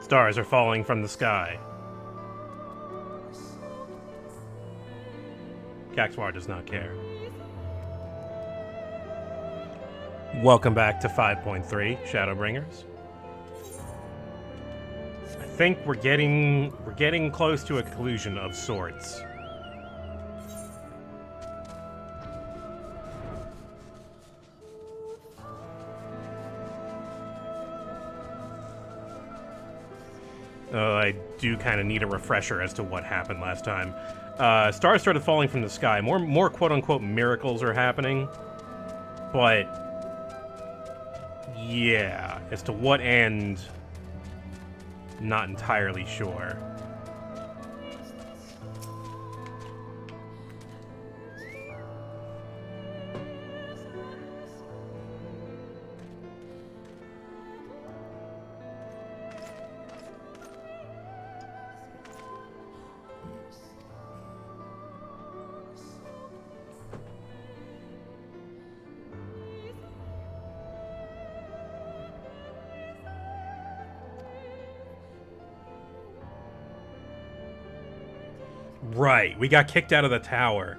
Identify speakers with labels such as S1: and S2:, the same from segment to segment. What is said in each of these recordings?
S1: Stars are falling from the sky. Caxwar does not care. Welcome back to 5.3 Shadowbringers. I think we're getting close to a conclusion of sorts. I do kind of need a refresher as to what happened last time. Stars started falling from the sky. More quote-unquote miracles are happening. But, yeah, as to what end, not entirely sure. Right, we got kicked out of the tower.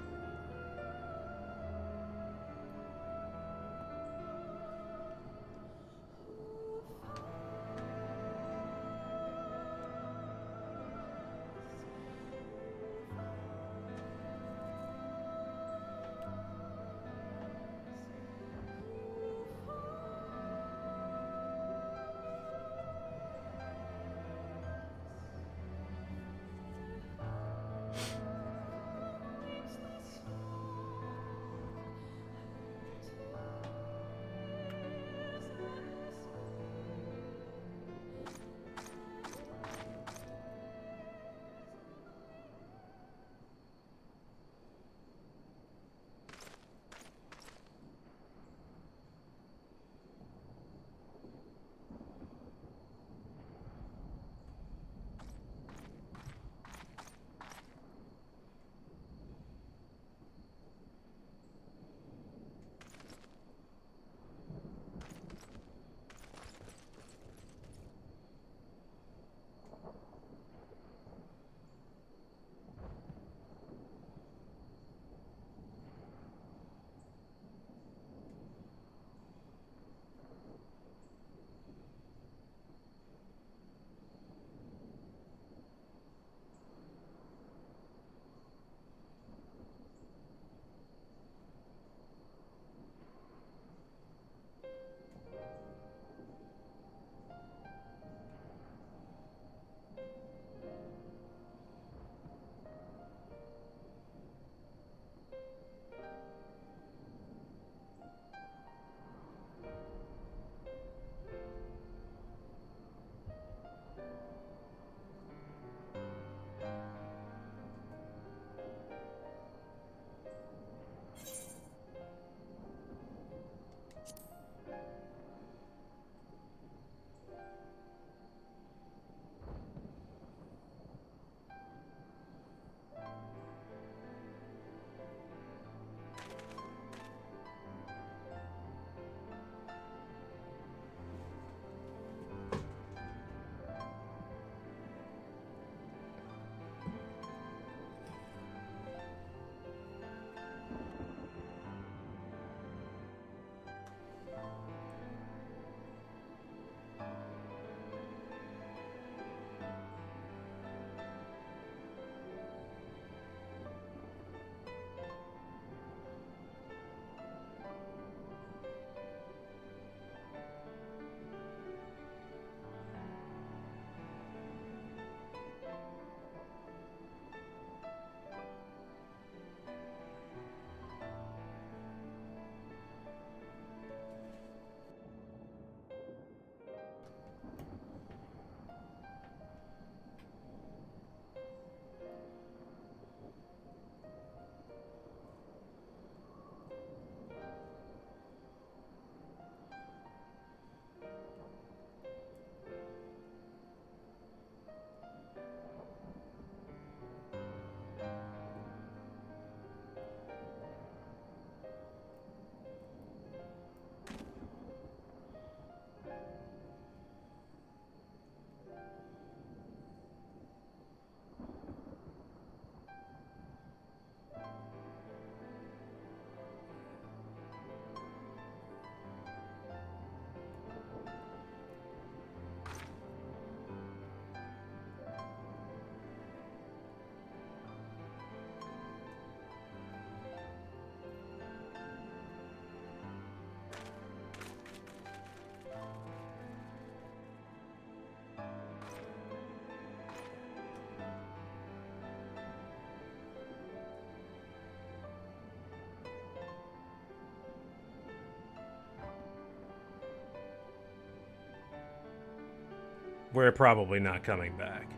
S1: We're probably not coming back.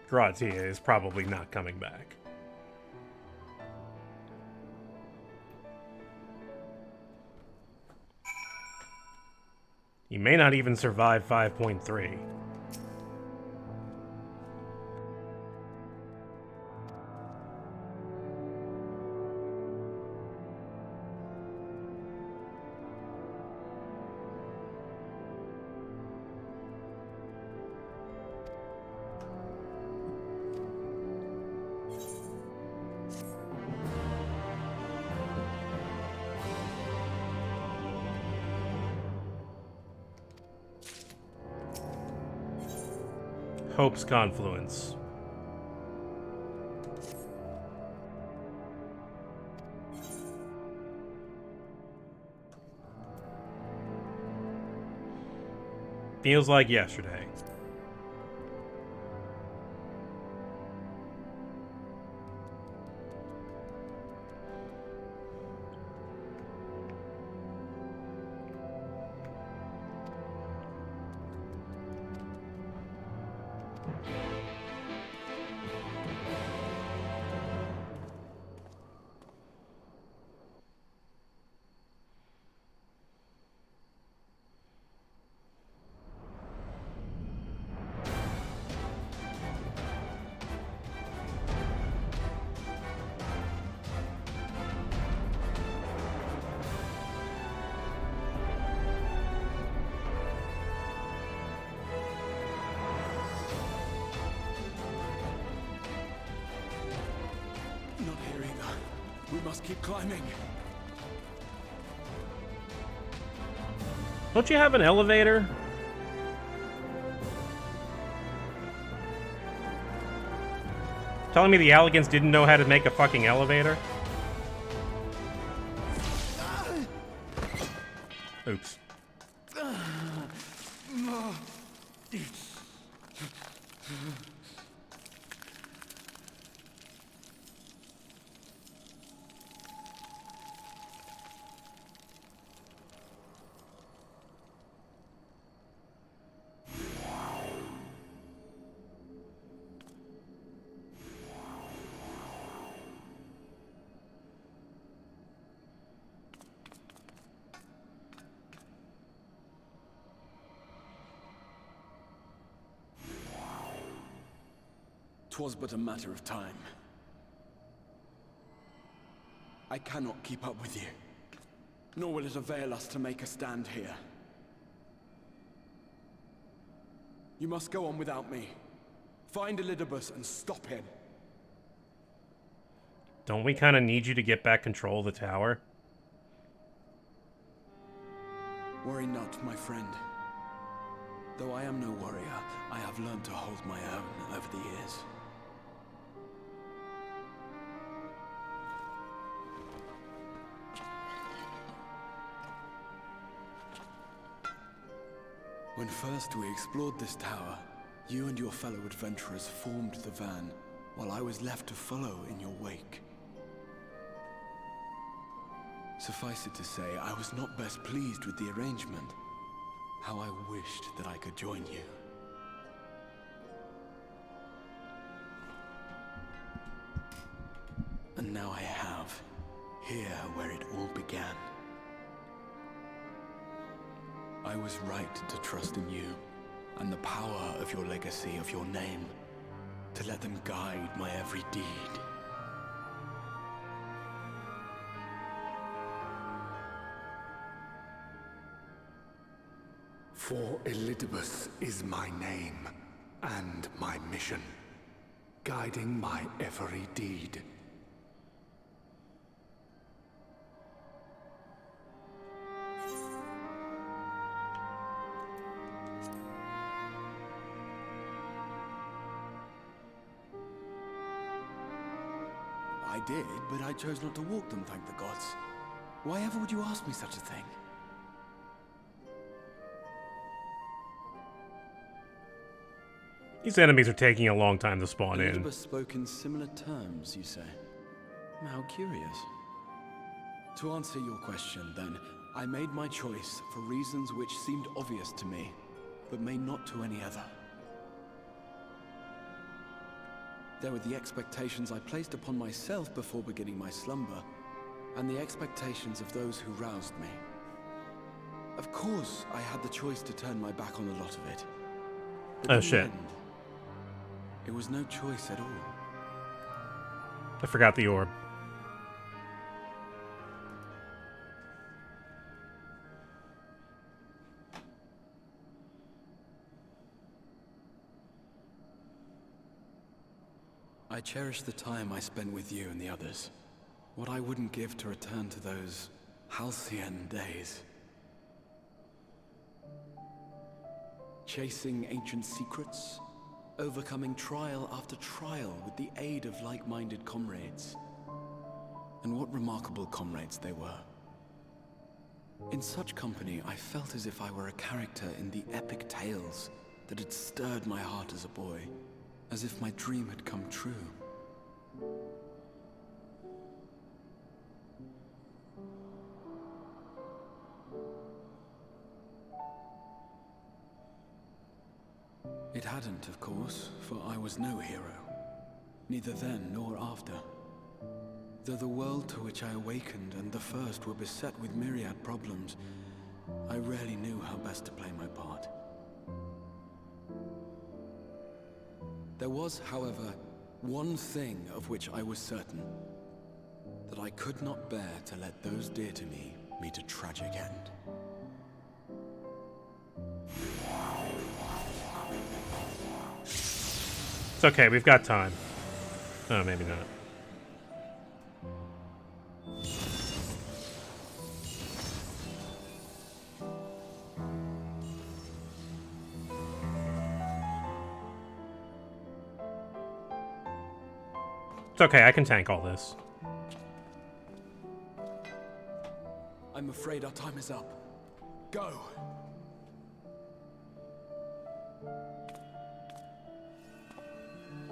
S1: Gratia is probably not coming back. You may not even survive 5.3. Hope's Confluence. Feels like yesterday.
S2: We must keep climbing.
S1: Don't you have an elevator? Telling me the Alligans didn't know how to make a fucking elevator? Oops.
S2: Twas but a matter of time. I cannot keep up with you, nor will it avail us to make a stand here. You must go on without me. Find Elidibus and stop him.
S1: Don't we kind of need you to get back control of the tower?
S2: Worry not, my friend. Though I am no warrior, I have learned to hold my own over the years. When first we explored this tower, you and your fellow adventurers formed the van, while I was left to follow in your wake. Suffice it to say, I was not best pleased with the arrangement. How I wished that I could join you. And now I have, here where it all began. I was right to trust in you, and the power of your legacy, of your name, to let them guide my every deed.
S3: For Elidibus is my name, and my mission, guiding my every deed.
S2: I did, but I chose not to walk them, thank the gods. Why ever would you ask me such a thing?
S1: These enemies are taking a long time to spawn in.
S2: Elizabeth spoke in similar terms, you say? How curious. To answer your question, then, I made my choice for reasons which seemed obvious to me, but may not to any other. There were the expectations I placed upon myself before beginning my slumber, and the expectations of those who roused me. Of course, I had the choice to turn my back on a lot of it. But
S1: Oh,
S2: in the
S1: shit.
S2: end, it was no choice at all.
S1: I forgot the orb.
S2: I cherish the time I spent with you and the others. What I wouldn't give to return to those halcyon days. Chasing ancient secrets, overcoming trial after trial with the aid of like-minded comrades. And what remarkable comrades they were. In such company, I felt as if I were a character in the epic tales that had stirred my heart as a boy. As if my dream had come true. It hadn't, of course, for I was no hero. Neither then nor after. Though the world to which I awakened and the first were beset with myriad problems, I rarely knew how best to play my part. There was, however, one thing of which I was certain. That I could not bear to let those dear to me meet a tragic end.
S1: It's okay, we've got time. Oh, maybe not. It's okay, I can tank all this.
S2: I'm afraid our time is up. Go!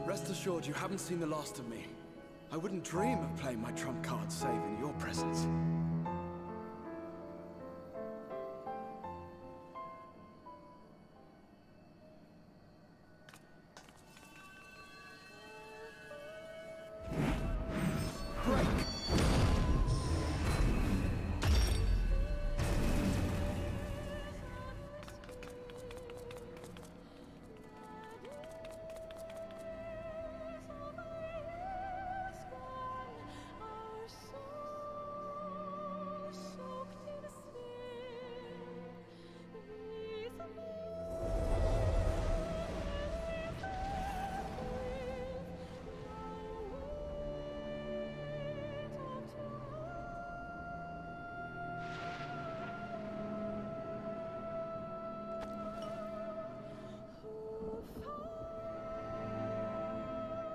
S2: Rest assured you haven't seen the last of me. I wouldn't dream of playing my trump card save in your presence.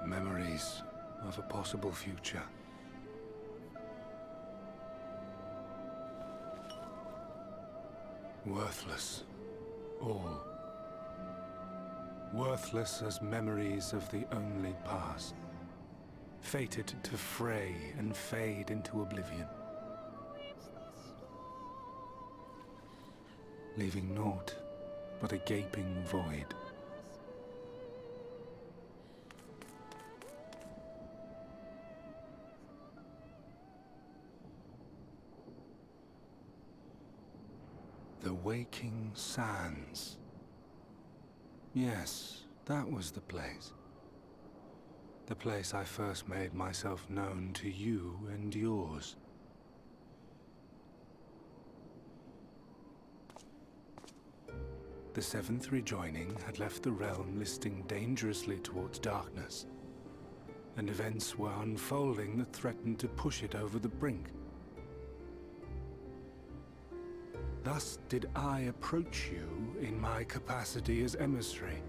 S3: Memories of a possible future. Worthless. All. Worthless as memories of the only past. Fated to fray and fade into oblivion. Leaving naught but a gaping void. The Waking Sands. Yes, that was the place. The place I first made myself known to you and yours. The Seventh Rejoining had left the realm listing dangerously towards darkness, and events were unfolding that threatened to push it over the brink. Thus did I approach you in my capacity as emissary,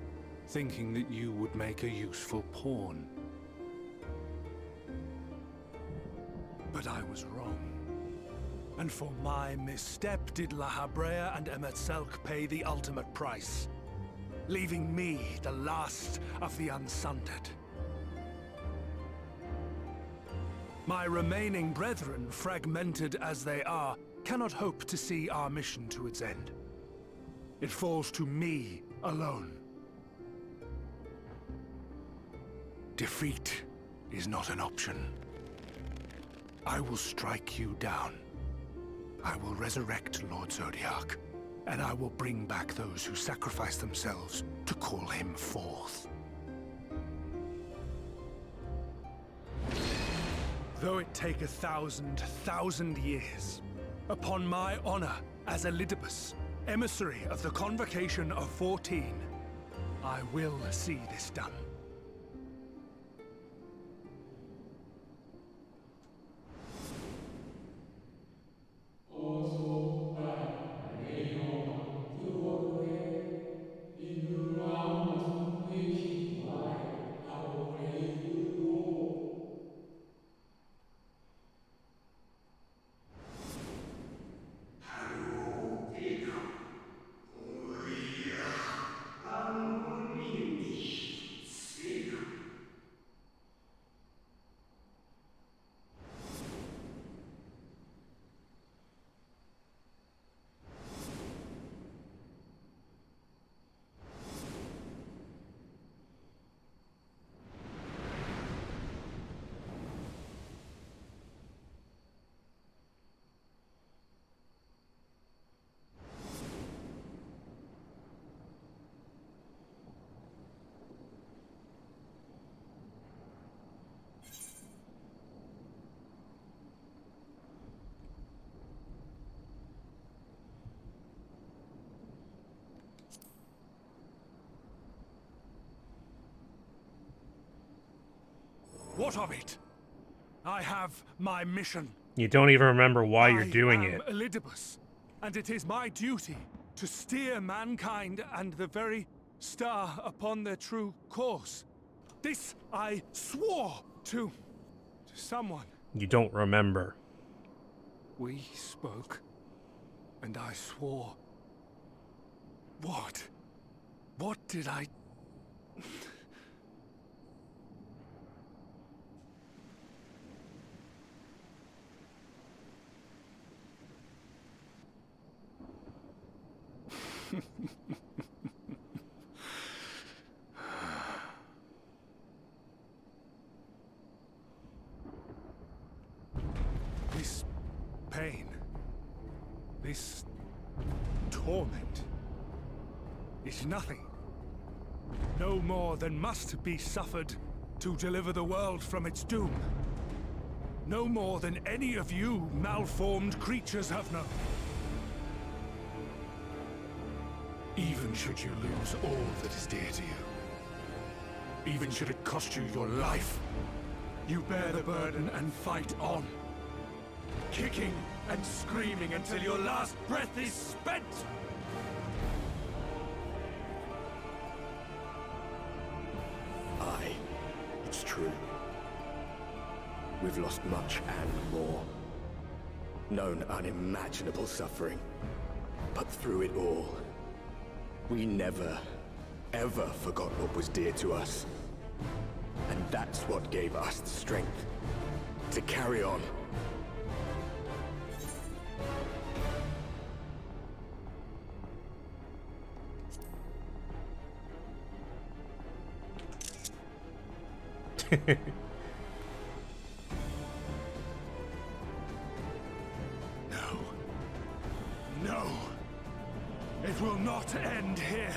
S3: thinking that you would make a useful pawn. But I was wrong. And for my misstep did La Habrea and Emetzelk pay the ultimate price, leaving me the last of the Unsundered. My remaining brethren, fragmented as they are, cannot hope to see our mission to its end. It falls to me alone. Defeat is not an option. I will strike you down. I will resurrect Lord Zodiac, and I will bring back those who sacrifice themselves to call him forth. Though it take 1,000 years, upon my honor as Elidibus, emissary of the Convocation of 14, I will see this done. What of it? I have my mission.
S1: You don't even remember why you're doing
S3: I
S1: it.
S3: am Elidibus, and it is my duty to steer mankind and the very star upon their true course. This I swore to someone.
S1: You don't remember.
S3: We spoke, and I swore. What? What did I... This pain, this torment, is nothing. No more than must be suffered to deliver the world from its doom. No more than any of you malformed creatures have known. Even should you lose all that is dear to you, even should it cost you your life, you bear the burden and fight on, kicking and screaming until your last breath is spent!
S4: Aye, it's true. We've lost much and more. Known unimaginable suffering. But through it all, we never, ever forgot what was dear to us. And that's what gave us the strength to carry on.
S3: No. No. It will not end here.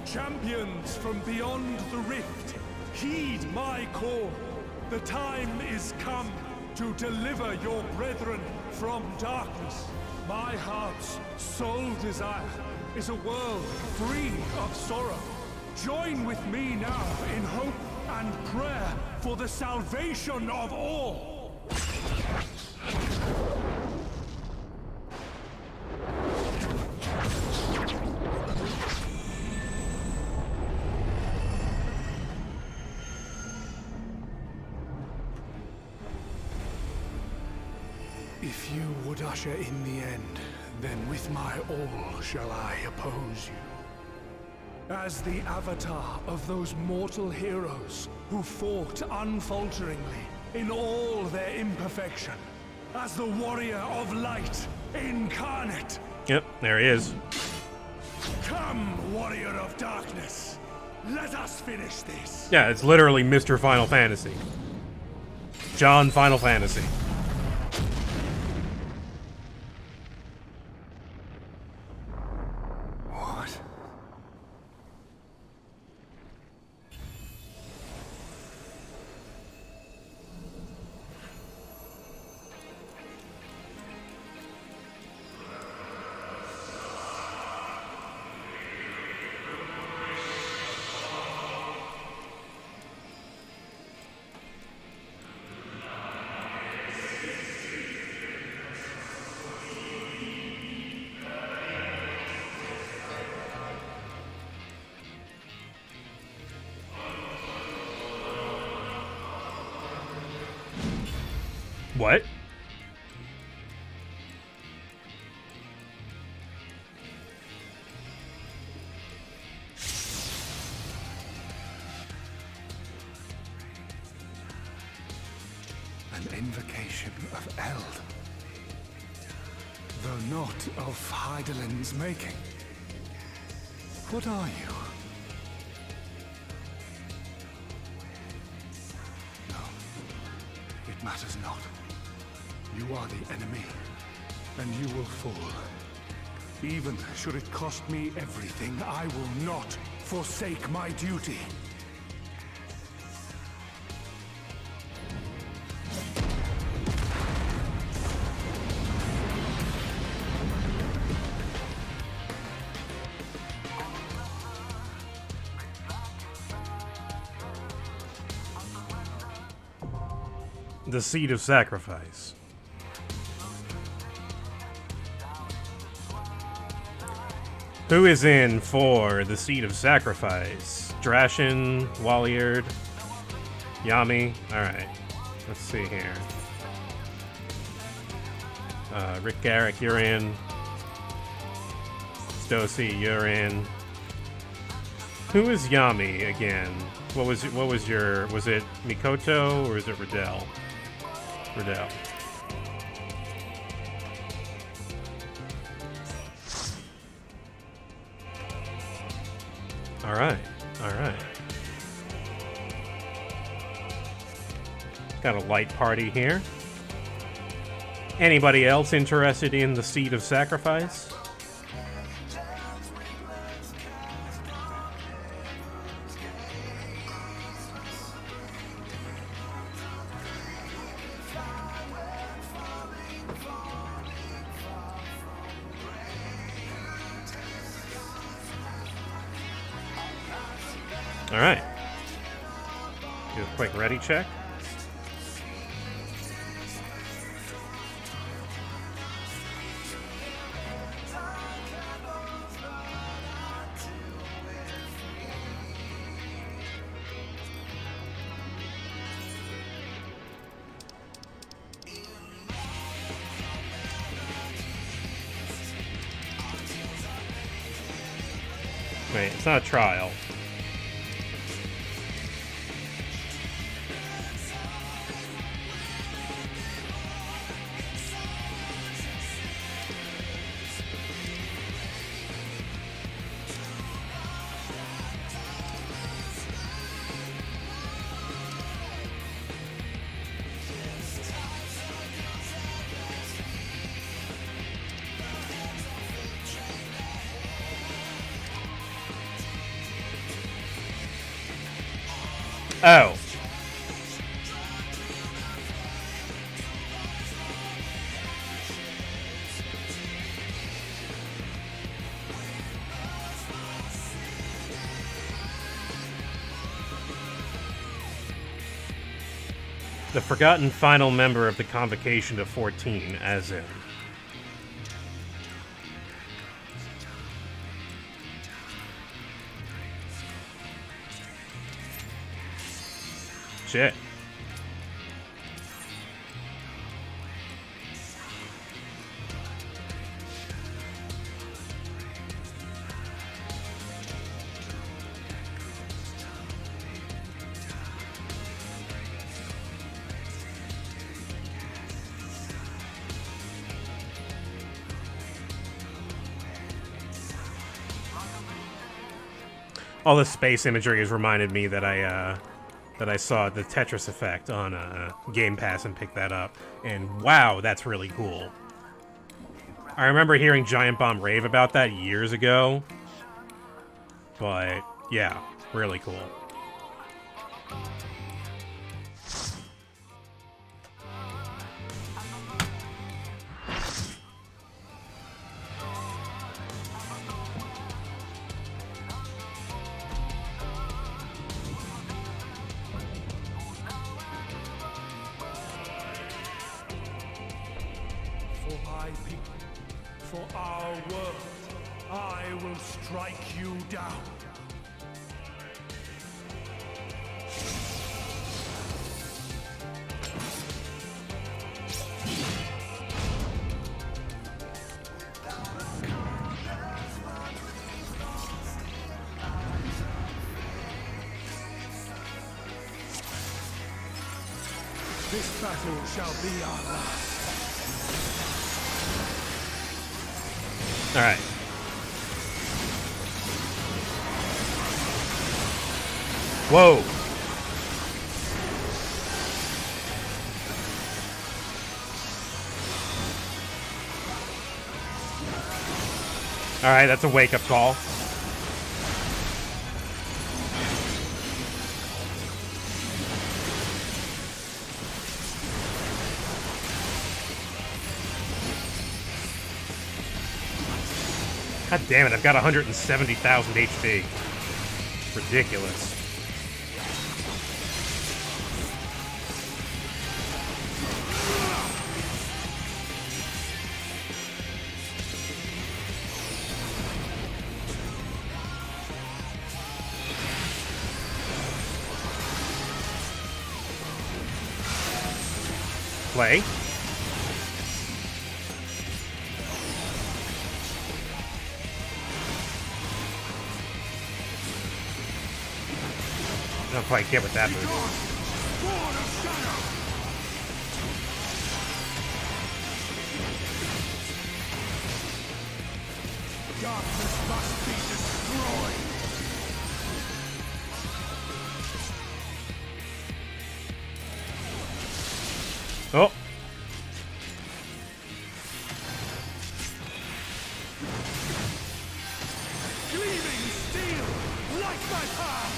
S3: Champions from beyond the rift, heed my call. The time is come to deliver your brethren from darkness. My heart's sole desire is a world free of sorrow. Join with me now in hope and prayer for the salvation of all. If you would usher in the end, then with my all shall I oppose you. As the avatar of those mortal heroes who fought unfalteringly in all their imperfection. As the warrior of light incarnate.
S1: Yep, there he is.
S3: Come, warrior of darkness. Let us finish this.
S1: Yeah, it's literally Mr. Final Fantasy. John Final Fantasy.
S3: What?
S1: What?
S3: An invocation of Eld. Though not of Heidelin's making. What are you? No. It matters not. You are the enemy, and you will fall. Even should it cost me everything, I will not forsake my duty.
S1: The Seed of Sacrifice. Who is in for the Seed of Sacrifice? Drashin, Walliard, Yami. Alright. Let's see here. Rick Garrick, you're in. Stosi, you're in. Who is Yami again? What was your, was it Mikoto or is it Riddell? Riddell. Alright, alright. Got a light party here. Anybody else interested in the Seed of Sacrifice? Alright. Do a quick ready check. Wait, it's not a trial. Oh. The forgotten final member of the Convocation of 14, as in. Shit. All the space imagery has reminded me that I saw the Tetris Effect on Game Pass and picked that up. And wow, that's really cool. I remember hearing Giant Bomb rave about that years ago. But yeah, really cool.
S3: For my people, for our world, I will strike you down. This battle shall be our last.
S1: All right. Whoa. All right, that's a wake-up call. God damn it, I've got 170,000 HP. Ridiculous. Play. I don't quite get what that move is.
S3: Darkness must be destroyed.
S1: Oh.
S3: Gleaming steel, light my path.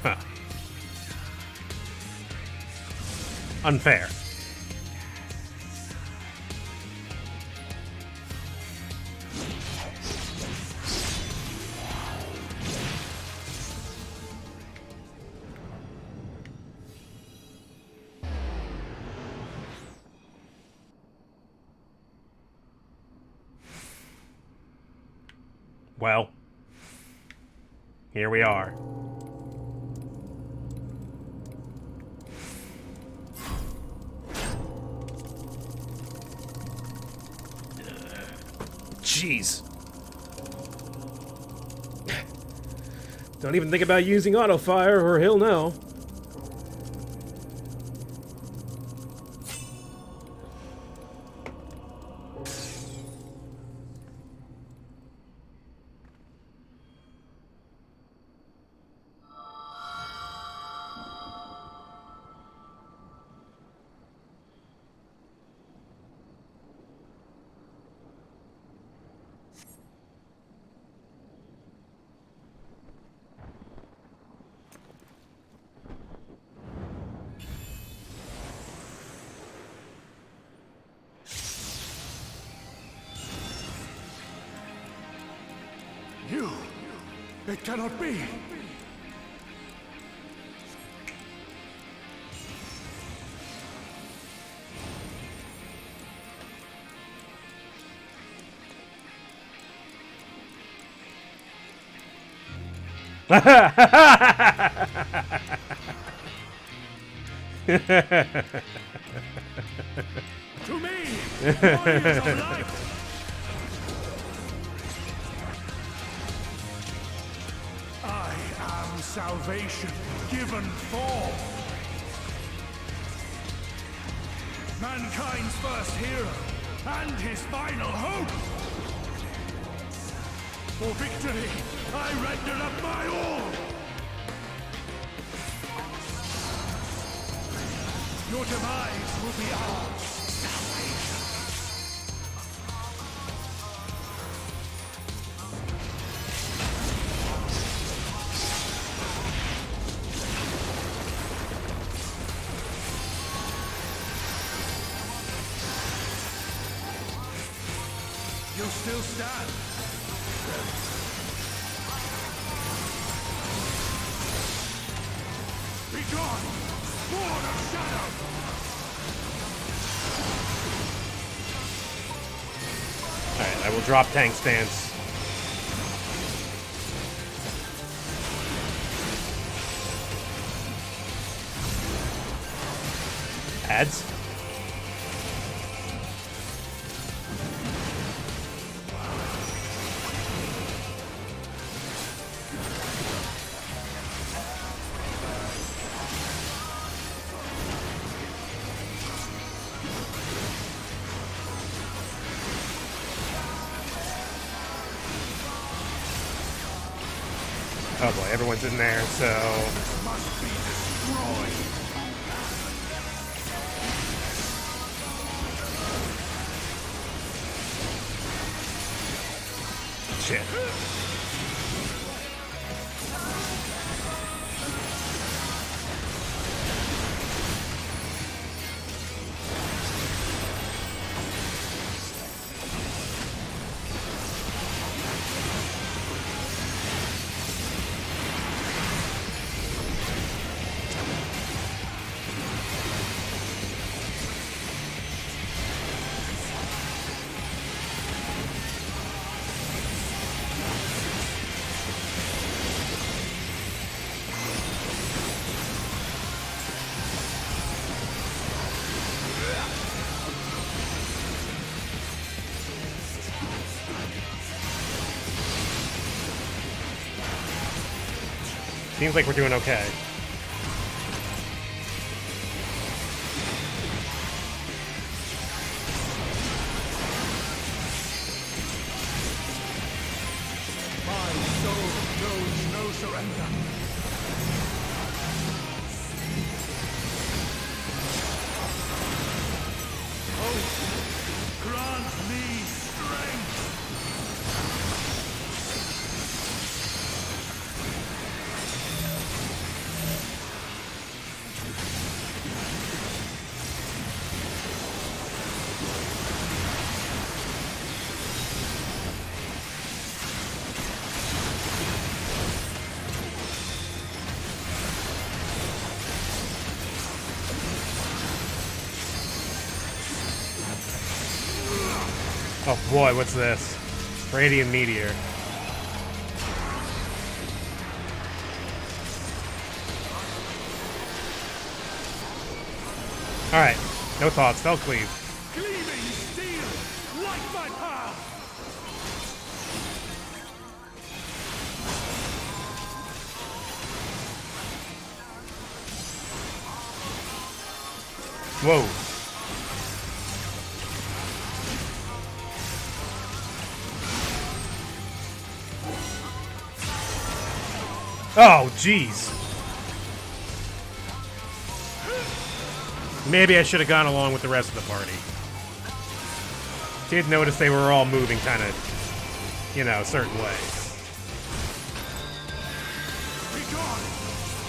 S1: Huh. Unfair. Well, here we are. Jeez. Don't even think about using auto fire or he'll know.
S3: You! It cannot be! To me! Warriors of light! I am salvation given forth. Mankind's first hero, and his final hope. For victory, I render up my all. Your demise will be ours. You still stand. Be gone, Lord of Shadow.
S1: Alright, I will drop tank stance. Ads? Oh boy, everyone's in there, so...
S3: Must be destroyed.
S1: Shit. Seems like we're doing okay.
S3: My soul knows no surrender. Oh, grant me strength.
S1: Oh boy, what's this? Radiant Meteor. Alright, no thoughts, they'll cleave.
S3: Gleaming steel, light my path.
S1: Whoa. Oh, jeez. Maybe I should have gone along with the rest of the party. Did notice they were all moving kind of, you know, a certain way.
S3: Be gone,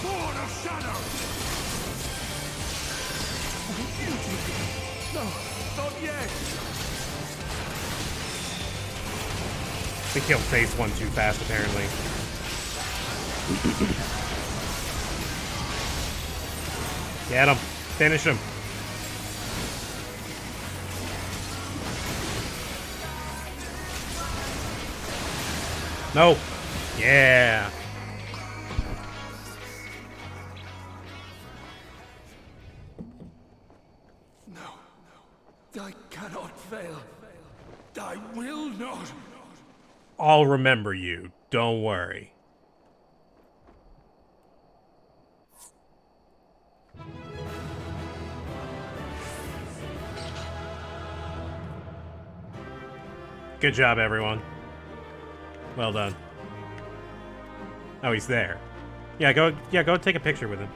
S3: Lord of Shadow. No, not yet.
S1: We killed Phase 1 too fast, apparently. Get him. Finish him. No. Yeah.
S3: No. I cannot fail. I will not.
S1: I'll remember you. Don't worry. Good job, everyone. Well done. Oh, he's there. Yeah, go take a picture with him.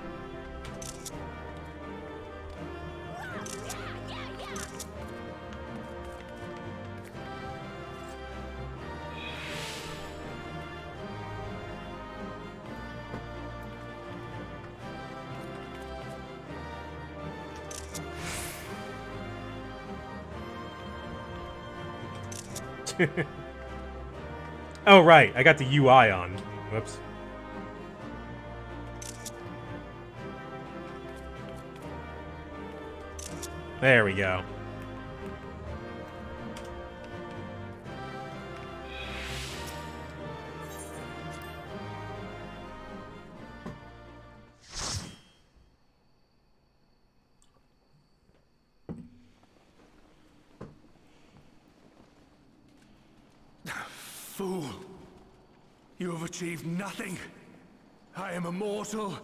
S1: Oh, right. I got the UI on. Whoops. There we go.
S3: Fool! You have achieved nothing. I am immortal,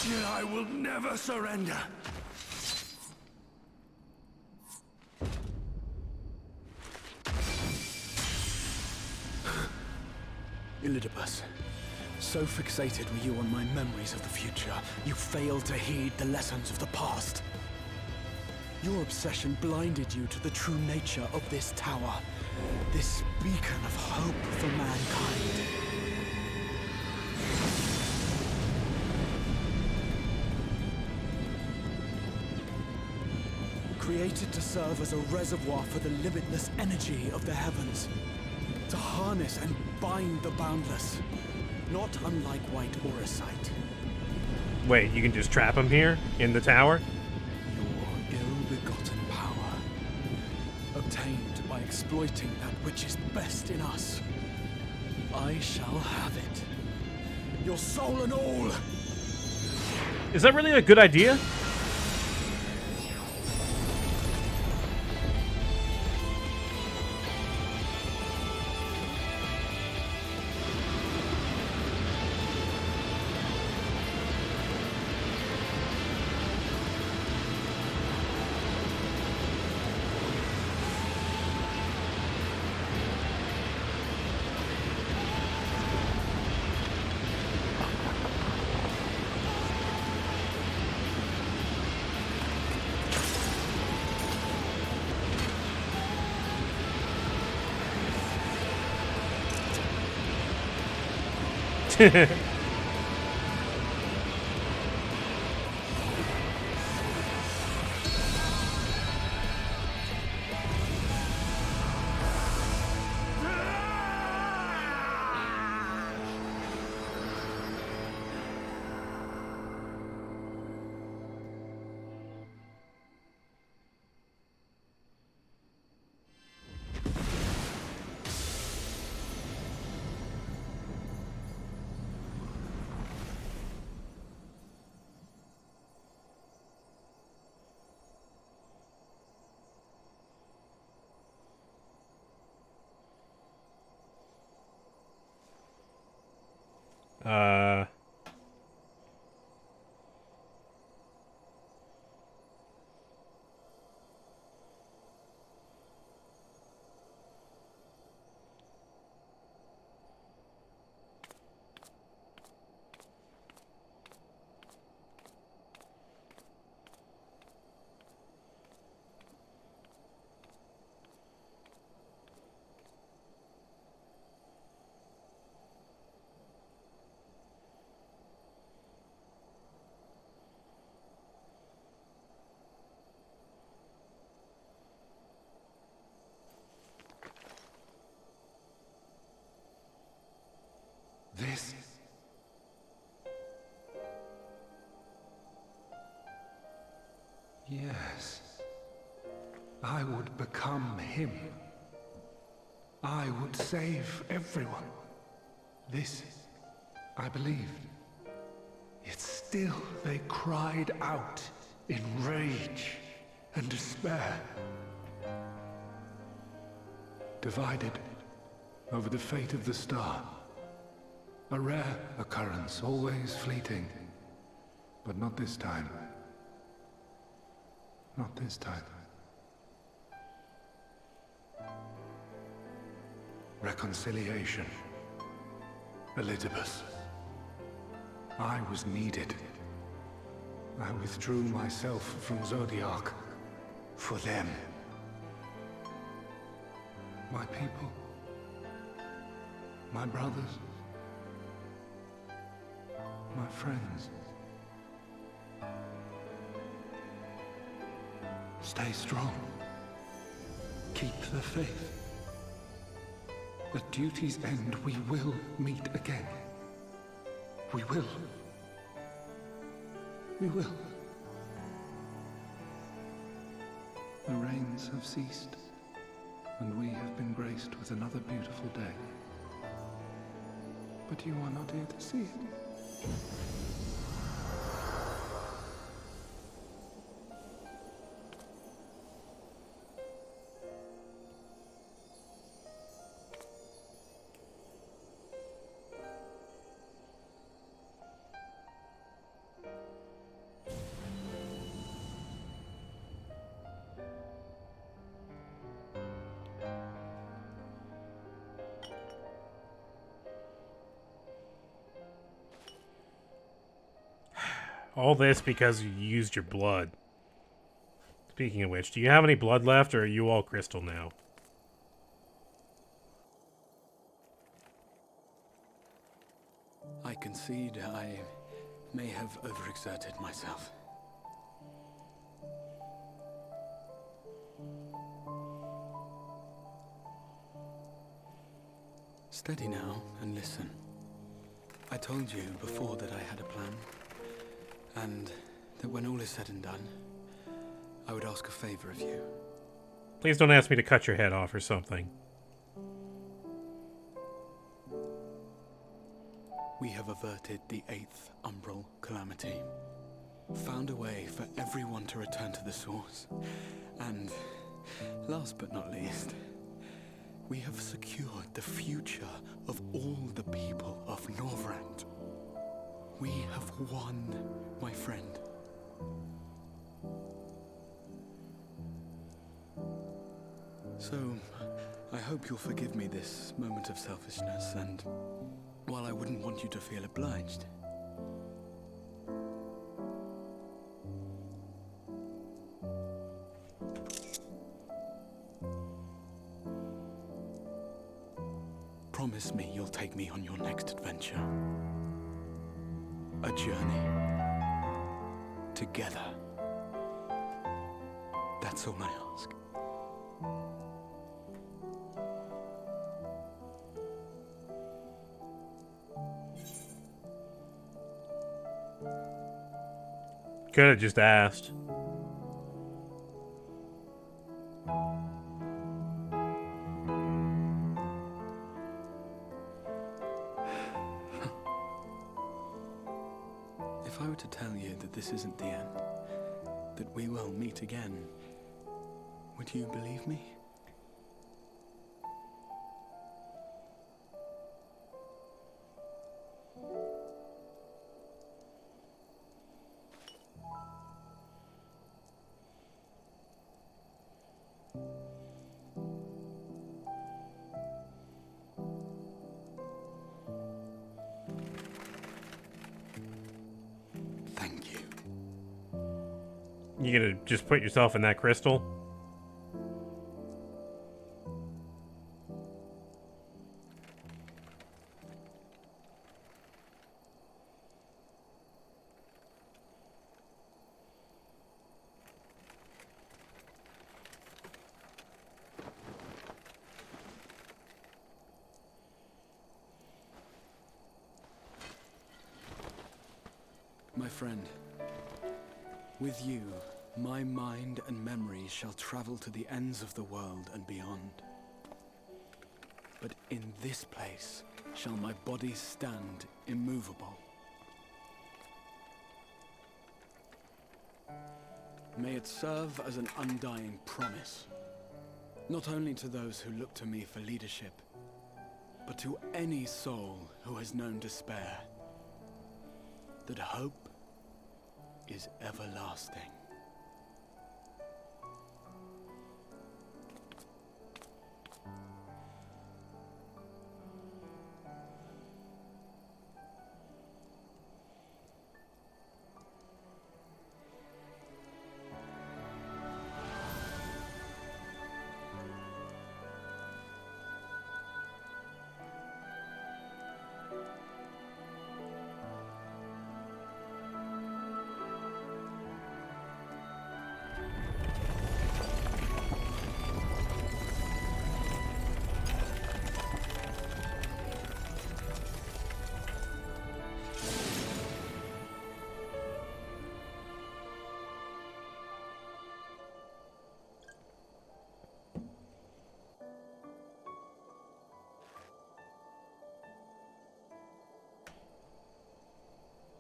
S3: yet I will never surrender.
S2: Elidibus, so fixated were you on my memories of the future, you failed to heed the lessons of the past. Your obsession blinded you to the true nature of this tower, this beacon of hope for mankind. Created to serve as a reservoir for the limitless energy of the heavens. To harness and bind the boundless. Not unlike white Orosite.
S1: Wait, you can just trap him here? In the tower?
S2: Your ill-begotten power. Obtained by exploiting that which is best in us. I shall have it. Your soul and all!
S1: Is that really a good idea? Uh...
S3: This... Yes. I would become him. I would save everyone. This, I believed. Yet still they cried out in rage and despair. Divided over the fate of the star. A rare occurrence, always fleeting. But not this time. Not this time. reconciliation. Elizabeth, I was needed. I withdrew myself from Zodiac for them. My people. My brothers. My friends. Stay strong. Keep the faith. At duty's end, we will meet again. We will. We will. The rains have ceased, and we have been graced with another beautiful day. But you are not here to see it.
S1: All this because you used your blood. Speaking of which, do you have any blood left, or are you all crystal now?
S2: I concede I may have overexerted myself. Steady now and listen. I told you before that I had a plan, and that when all is said and done, I would ask a favor of you.
S1: Please don't ask me to cut your head off or something.
S2: We have averted the 8th Umbral Calamity, found a way for everyone to return to the source, and, last but not least, we have secured the future of all the people of Norvrand. We have won, my friend. So, I hope you'll forgive me this moment of selfishness, and while I wouldn't want you to feel obliged, promise me you'll take me on your next adventure. A journey. Together. That's all I ask.
S1: Could have just asked.
S2: If I were to tell you that this isn't the end, that we will meet again, would you believe me? Thank you.
S1: You gonna just put yourself in that crystal?
S2: My friend, with you, my mind and memory shall travel to the ends of the world and beyond. But in this place shall my body stand immovable. May it serve as an undying promise, not only to those who look to me for leadership, but to any soul who has known despair, that hope is everlasting.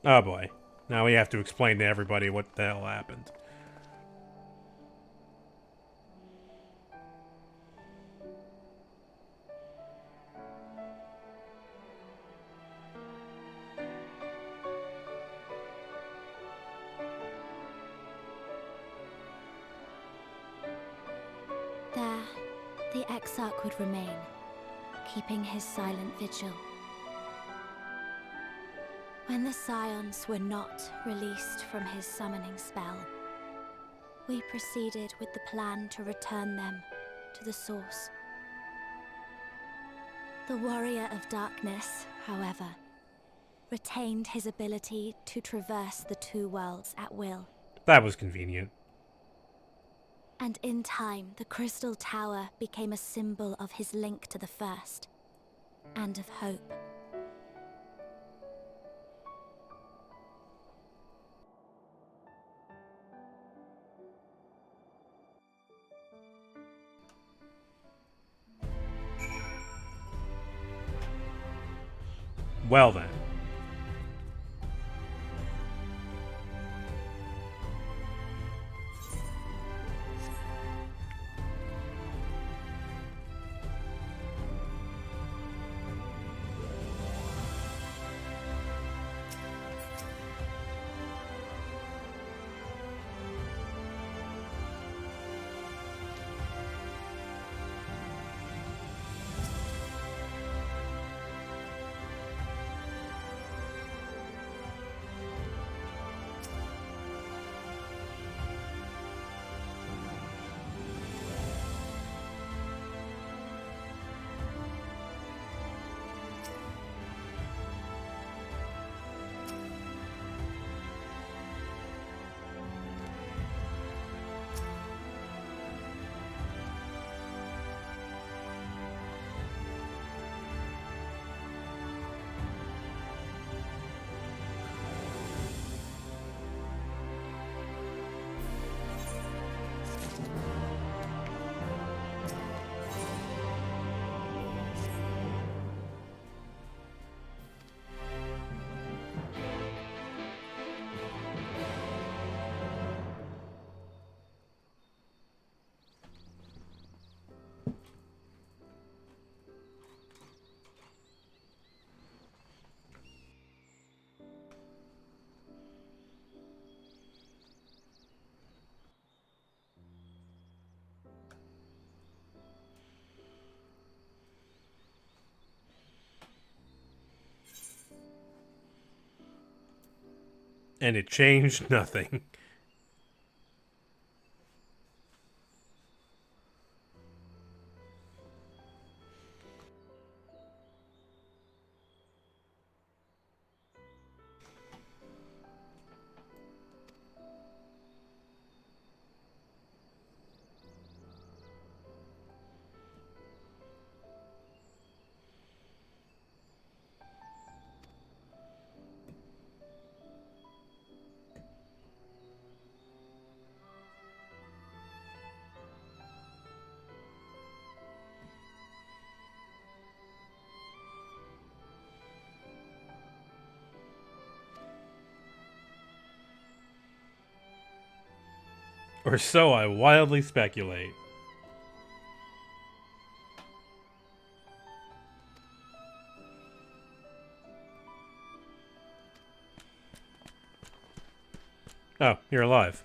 S1: Oh boy. Now we have to explain to everybody what the hell happened.
S5: There, the Exarch would remain, keeping his silent vigil. When the Scions were not released from his summoning spell, we proceeded with the plan to return them to the Source. The Warrior of Darkness, however, retained his ability to traverse the two worlds at will.
S1: That was convenient.
S5: And in time, the Crystal Tower became a symbol of his link to the First, and of hope.
S1: Well then. And it changed nothing. Or so I wildly speculate. Oh, you're alive.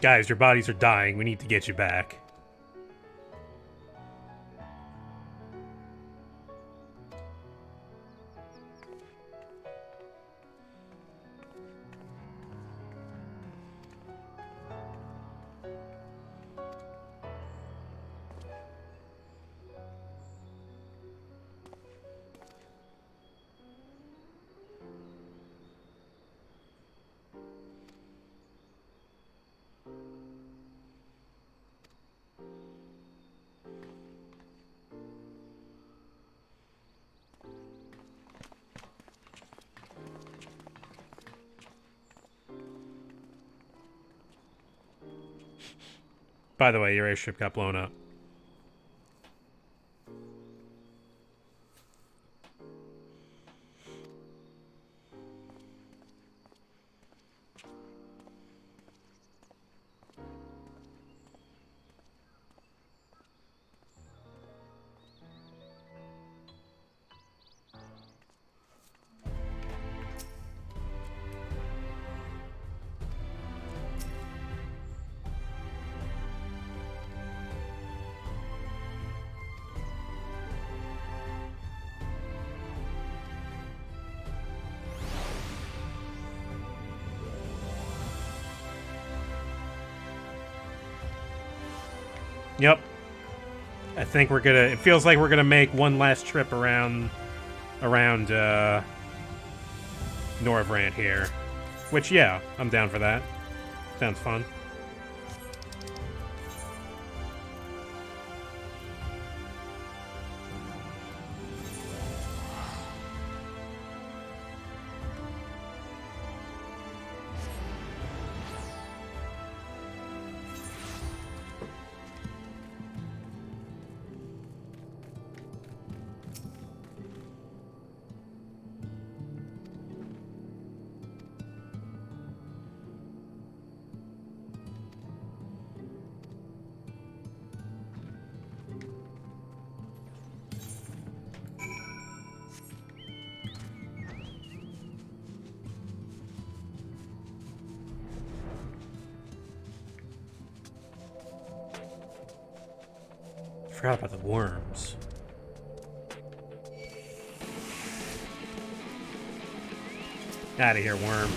S1: Guys, your bodies are dying. We need to get you back. By the way, your airship got blown up. Yep. I think we're gonna... It feels like we're gonna make one last trip around Norvrant here. Which, yeah, I'm down for that. Sounds fun. Forgot about the worms. Out of here, worm.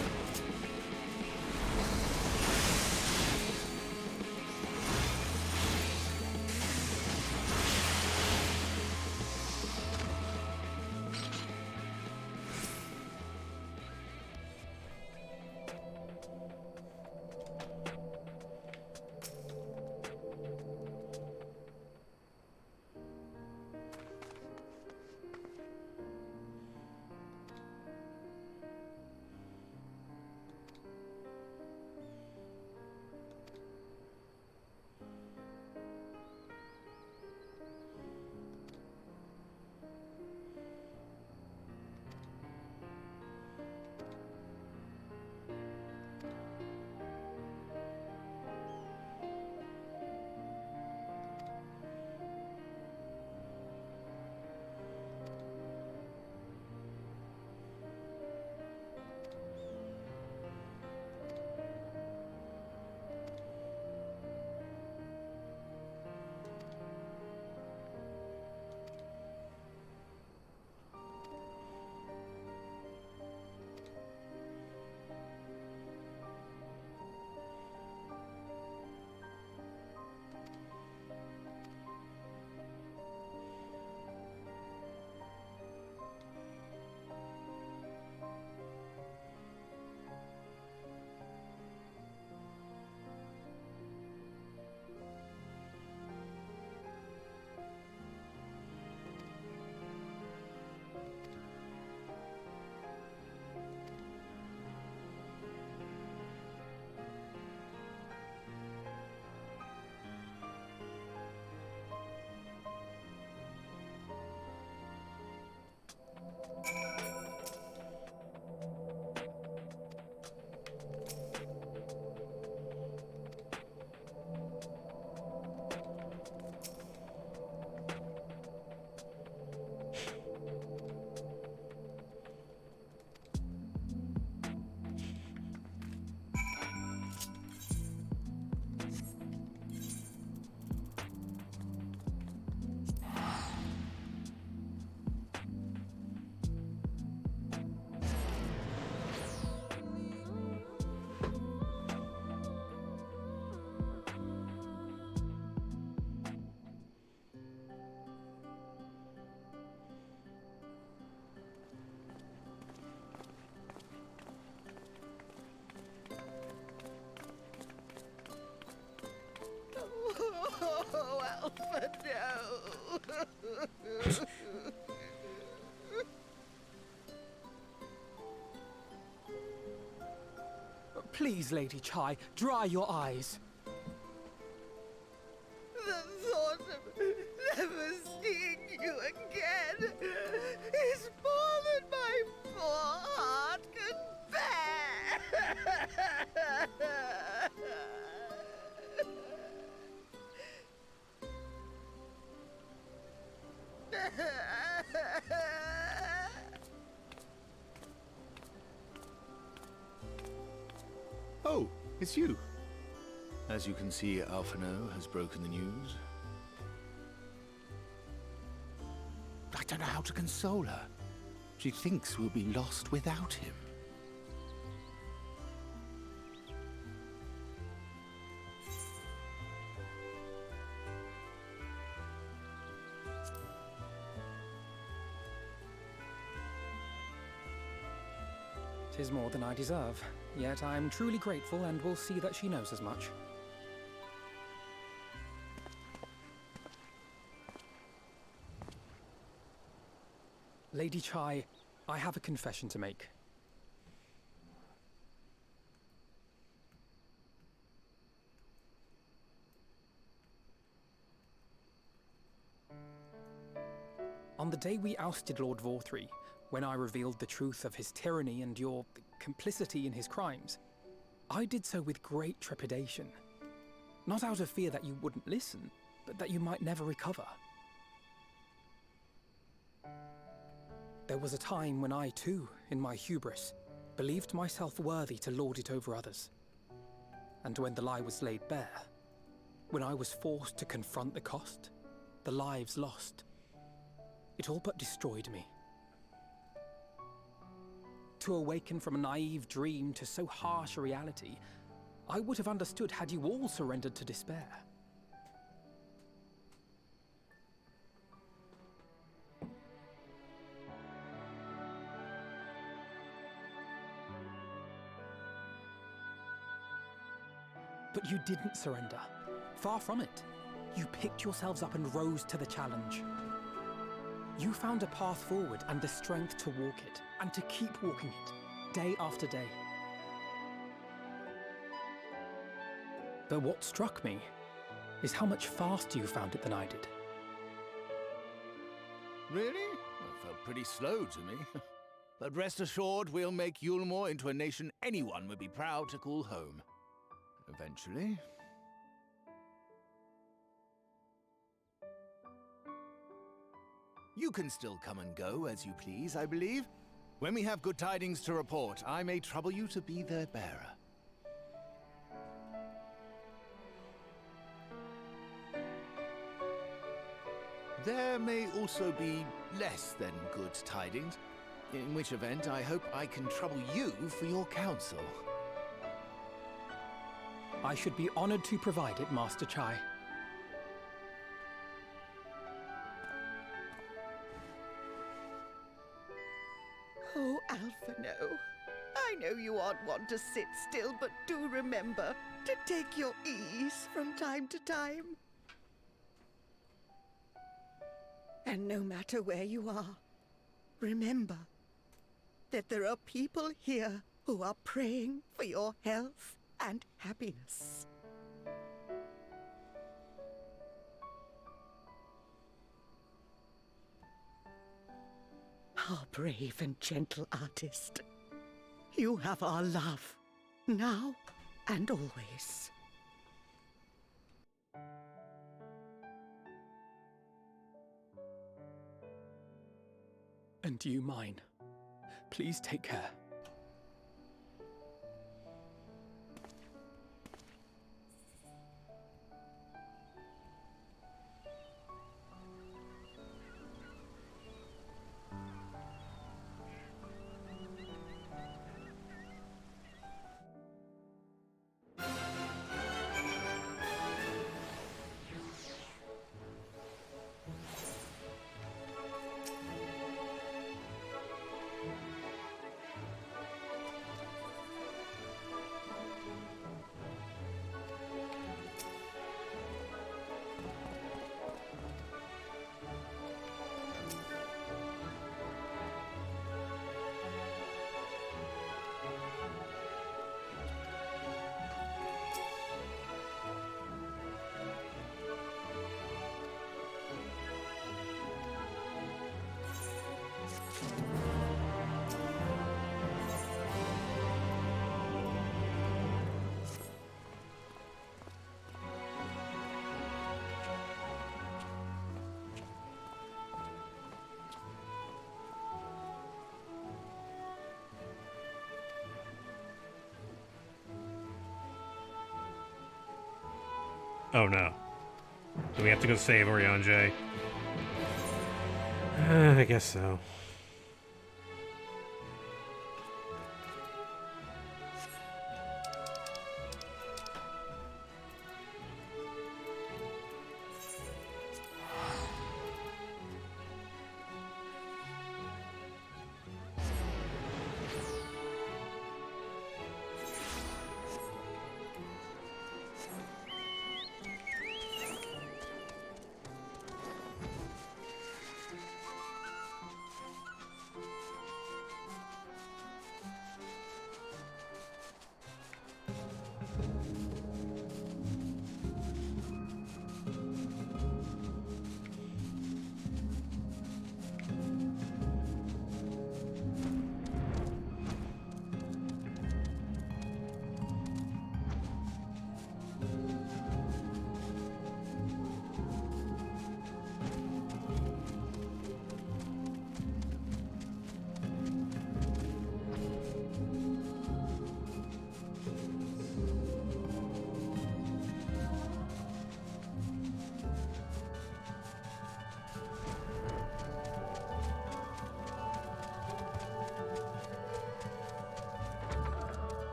S6: Please, Lady Chai, dry your eyes.
S7: The thought of never seeing you again is more than my poor heart can bear.
S8: Oh, it's you. As you can see, Alphino has broken the news. I don't know how to console her. She thinks we'll be lost without him.
S6: Tis more than I deserve, yet I'm truly grateful and will see that she knows as much. Lady Chai, I have a confession to make. On the day we ousted Lord Vorthree, when I revealed the truth of his tyranny and your complicity in his crimes, I did so with great trepidation. Not out of fear that you wouldn't listen, but that you might never recover. There was a time when I too, in my hubris, believed myself worthy to lord it over others. And when the lie was laid bare, when I was forced to confront the cost, the lives lost, it all but destroyed me. To awaken from a naive dream to so harsh a reality, I would have understood had you all surrendered to despair. But you didn't surrender. Far from it. You picked yourselves up and rose to the challenge. You found a path forward and the strength to walk it, and to keep walking it, day after day. But what struck me is how much faster you found it than I did.
S8: Really? That felt pretty slow to me. But rest assured, we'll make Yulmore into a nation anyone would be proud to call home. Eventually. You can still come and go as you please, I believe. When we have good tidings to report, I may trouble you to be their bearer. There may also be less than good tidings, in which event I hope I can trouble you for your counsel.
S6: I should be honored to provide it, Master Chai.
S7: Oh, Alphino, I know you aren't one to sit still, but do remember to take your ease from time to time. And no matter where you are, remember that there are people here who are praying for your health and happiness. Our brave and gentle artist. You have our love, now and always.
S6: And you mine. Please take care.
S1: Oh no. Do we have to go save Oriange? I guess so.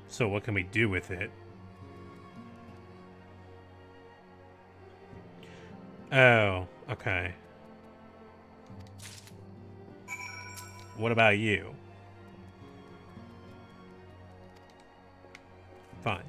S1: So what can we do with it? Oh, okay. What about you? Fine.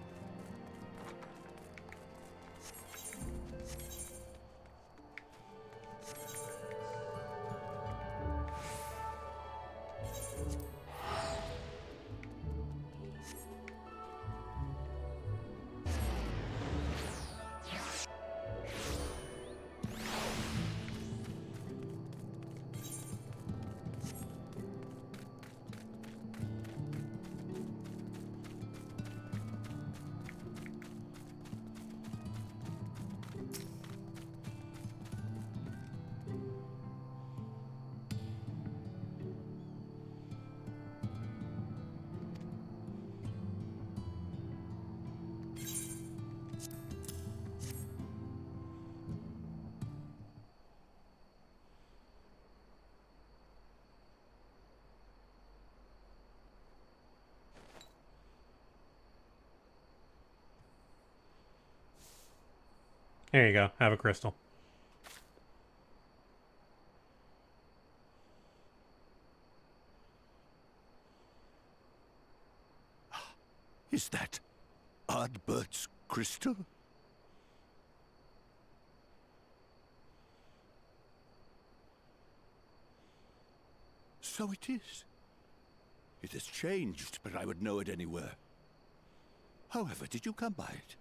S1: Here you go. Have a crystal.
S9: Is that Ardbert's crystal? So it is. It has changed, but I would know it anywhere. However, did you come by it?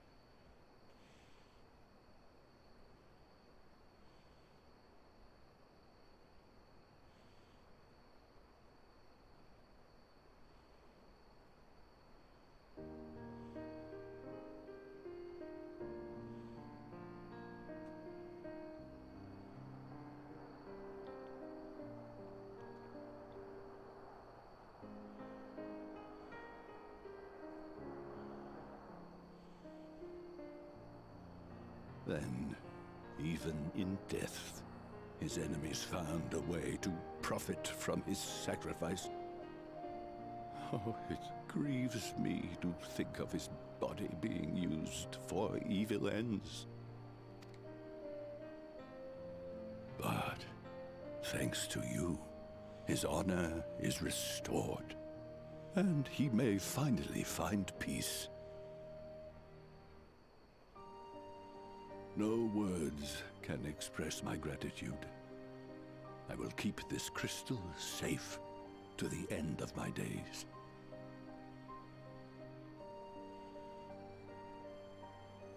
S9: Then, even in death, his enemies found a way to profit from his sacrifice. Oh, it grieves me to think of his body being used for evil ends. But, thanks to you, his honor is restored, and he may finally find peace No words can express my gratitude. I will keep this crystal safe to the end of my days.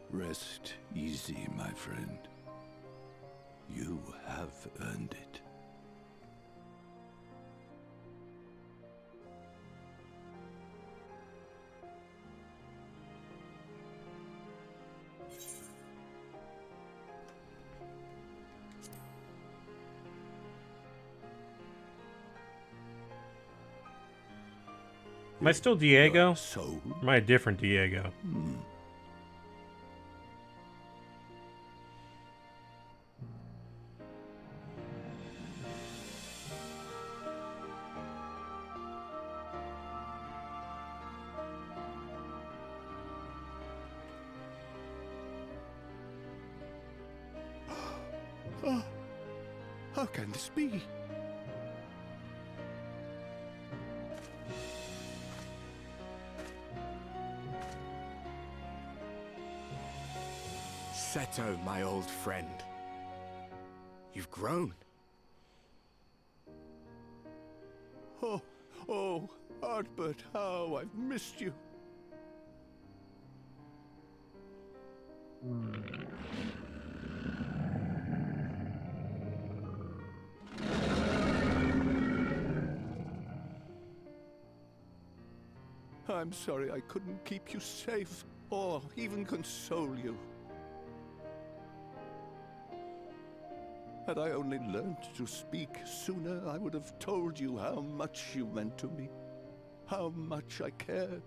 S9: Rest easy, my friend. You have earned it.
S1: Am I still Diego?
S9: So,
S1: Or am I a different Diego?
S9: how can this be?
S4: Seto, my old friend. You've grown.
S9: Oh, Artbert, how I've missed you. I'm sorry I couldn't keep you safe, or even console you. Had I only learned to speak sooner, I would have told you how much you meant to me, how much I cared.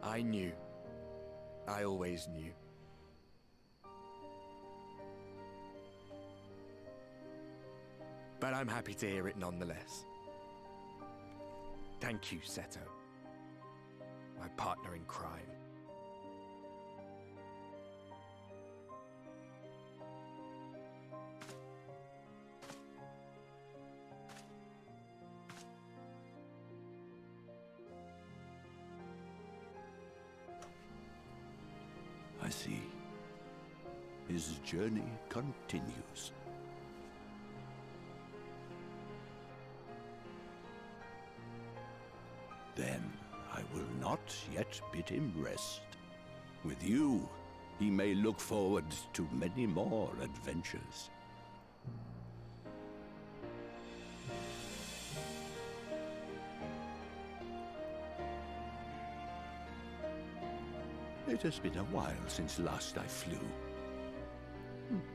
S4: I knew. I always knew. But I'm happy to hear it nonetheless. Thank you, Seto. My partner in crime.
S9: I see. His journey continues. Then I will not yet bid him rest. With you, he may look forward to many more adventures. It has been a while since last I flew.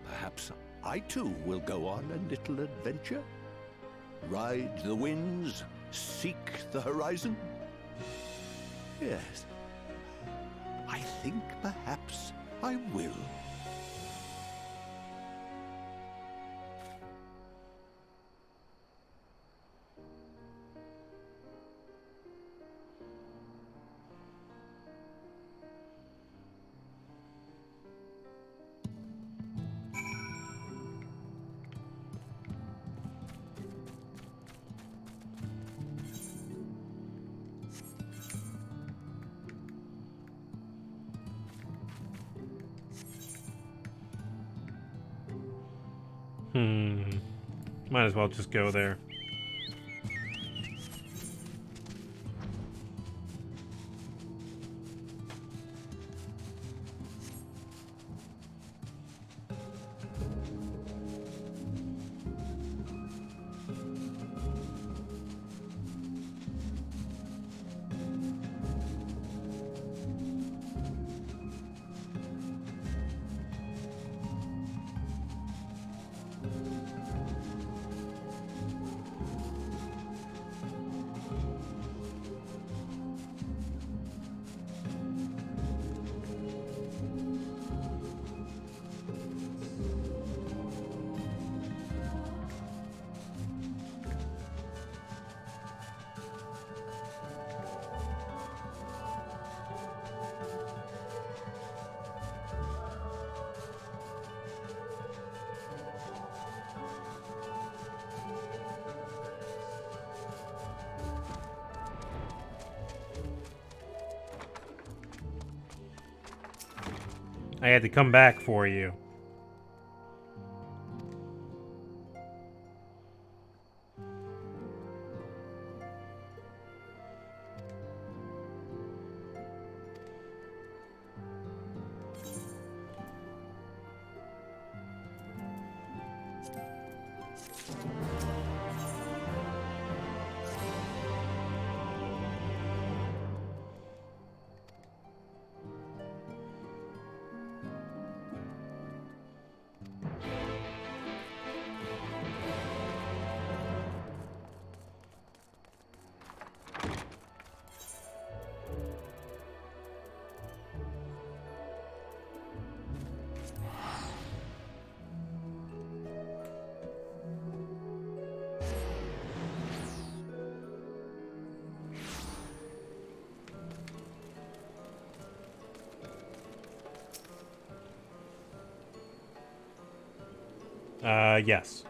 S9: Perhaps I too will go on a little adventure? Ride the winds, seek the horizon? Yes, I think perhaps I will.
S1: Might as well just go there. I had to come back for you. Yes.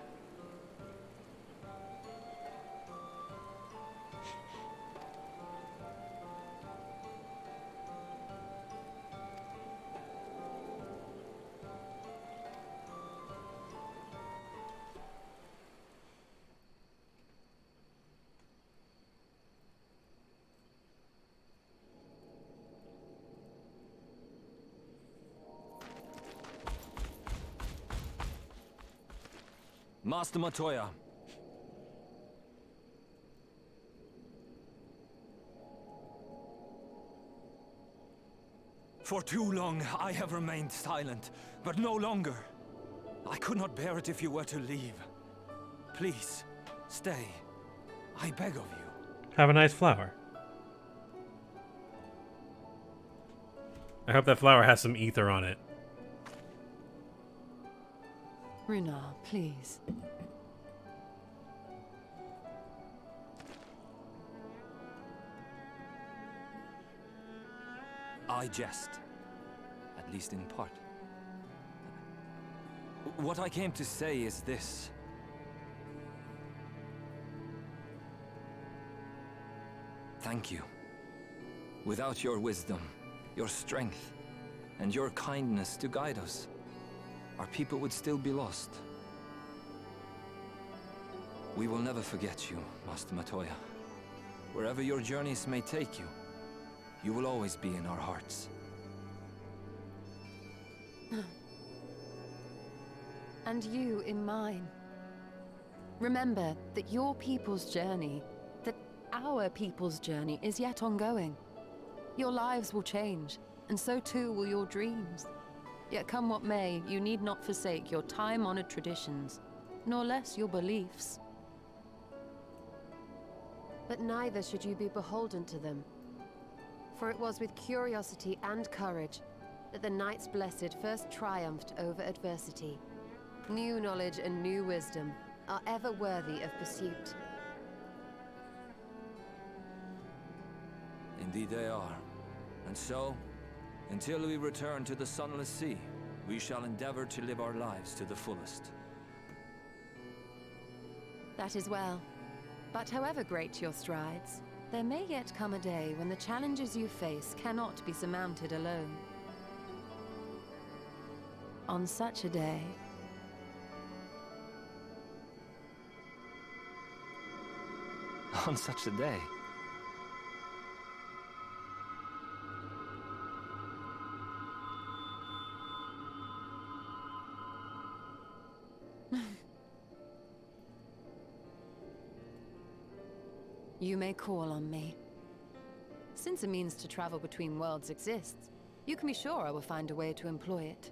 S10: Master Matoya. For too long, I have remained silent, but no longer. I could not bear it if you were to leave. Please, stay. I beg of you.
S1: Have a nice flower. I hope that flower has some ether on it.
S11: Runar, please.
S10: I jest. At least in part. What I came to say is this. Thank you. Without your wisdom, your strength, and your kindness to guide us, our people would still be lost. We will never forget you, Master Matoya. Wherever your journeys may take you, you will always be in our hearts.
S11: And you in mine. Remember that your people's journey, that our people's journey is yet ongoing. Your lives will change, and so too will your dreams. Yet come what may, you need not forsake your time-honored traditions, nor less your beliefs.
S12: But neither should you be beholden to them. For it was with curiosity and courage that the Knights Blessed first triumphed over adversity. New knowledge and new wisdom are ever worthy of pursuit.
S10: Indeed they are. And so, until we return to the Sunless Sea, we shall endeavor to live our lives to the fullest.
S11: That is well. But however great your strides, there may yet come a day when the challenges you face cannot be surmounted alone. On such a day,
S10: On such a day.
S11: you may call on me. Since a means to travel between worlds exists, you can be sure I will find a way to employ it.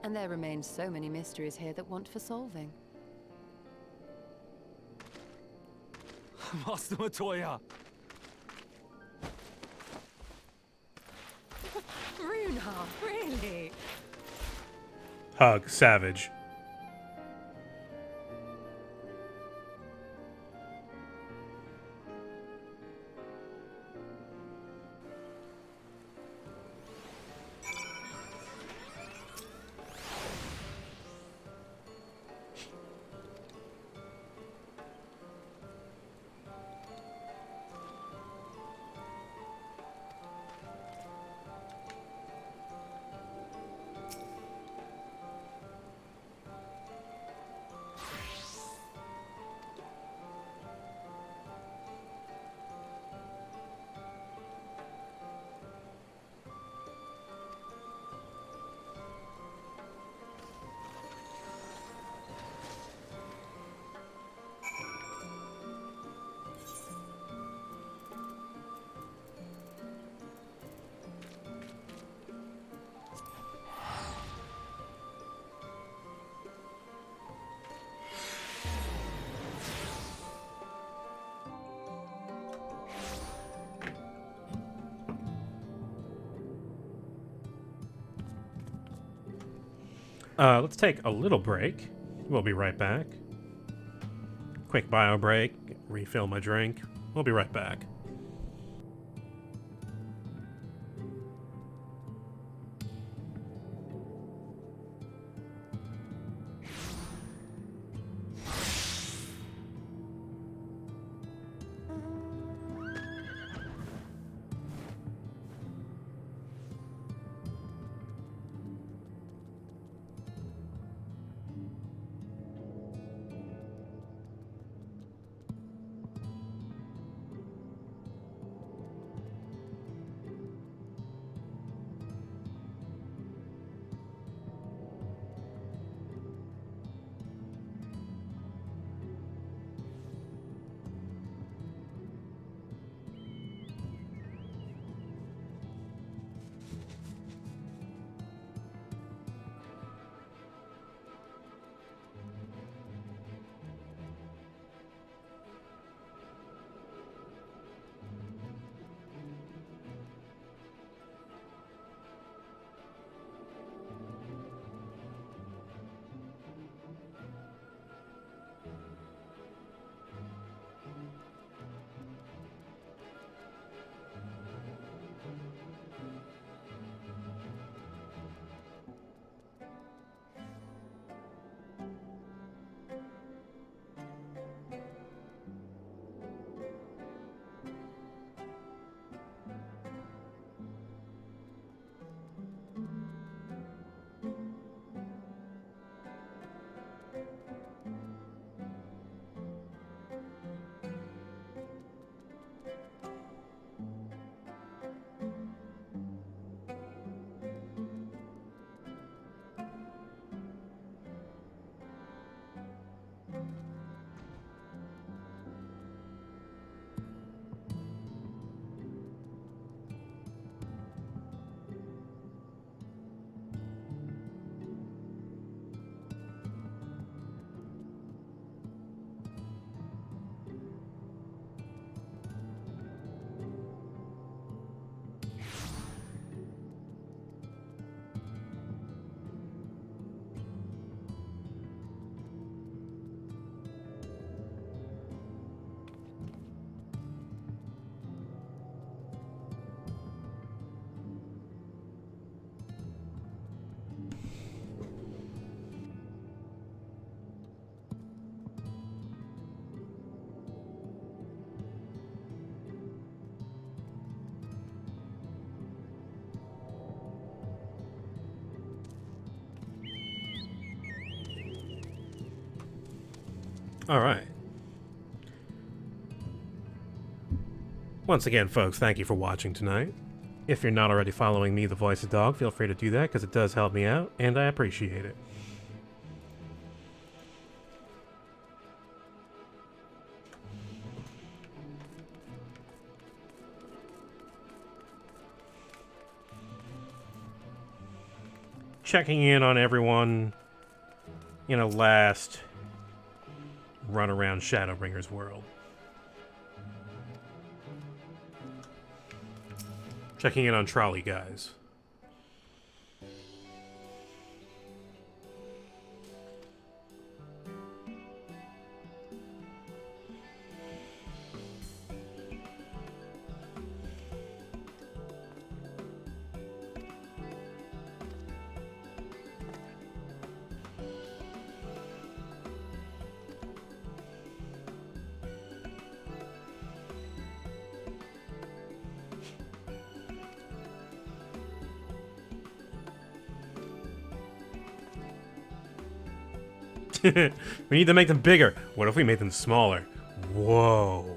S11: And there remain so many mysteries here that want for solving.
S10: Master Matoya!
S11: Runar, really?
S1: Hug, savage. Let's take a little break. We'll be right back. Quick bio break, refill my drink. We'll be right back. All right. Once again, folks, thank you for watching tonight. If you're not already following me, the Voice of Dog, feel free to do that because it does help me out, and I appreciate it. Checking in on everyone in a last run around Shadowbringer's world. Checking in on Trolley Guys. We need to make them bigger. What if we made them smaller? Whoa.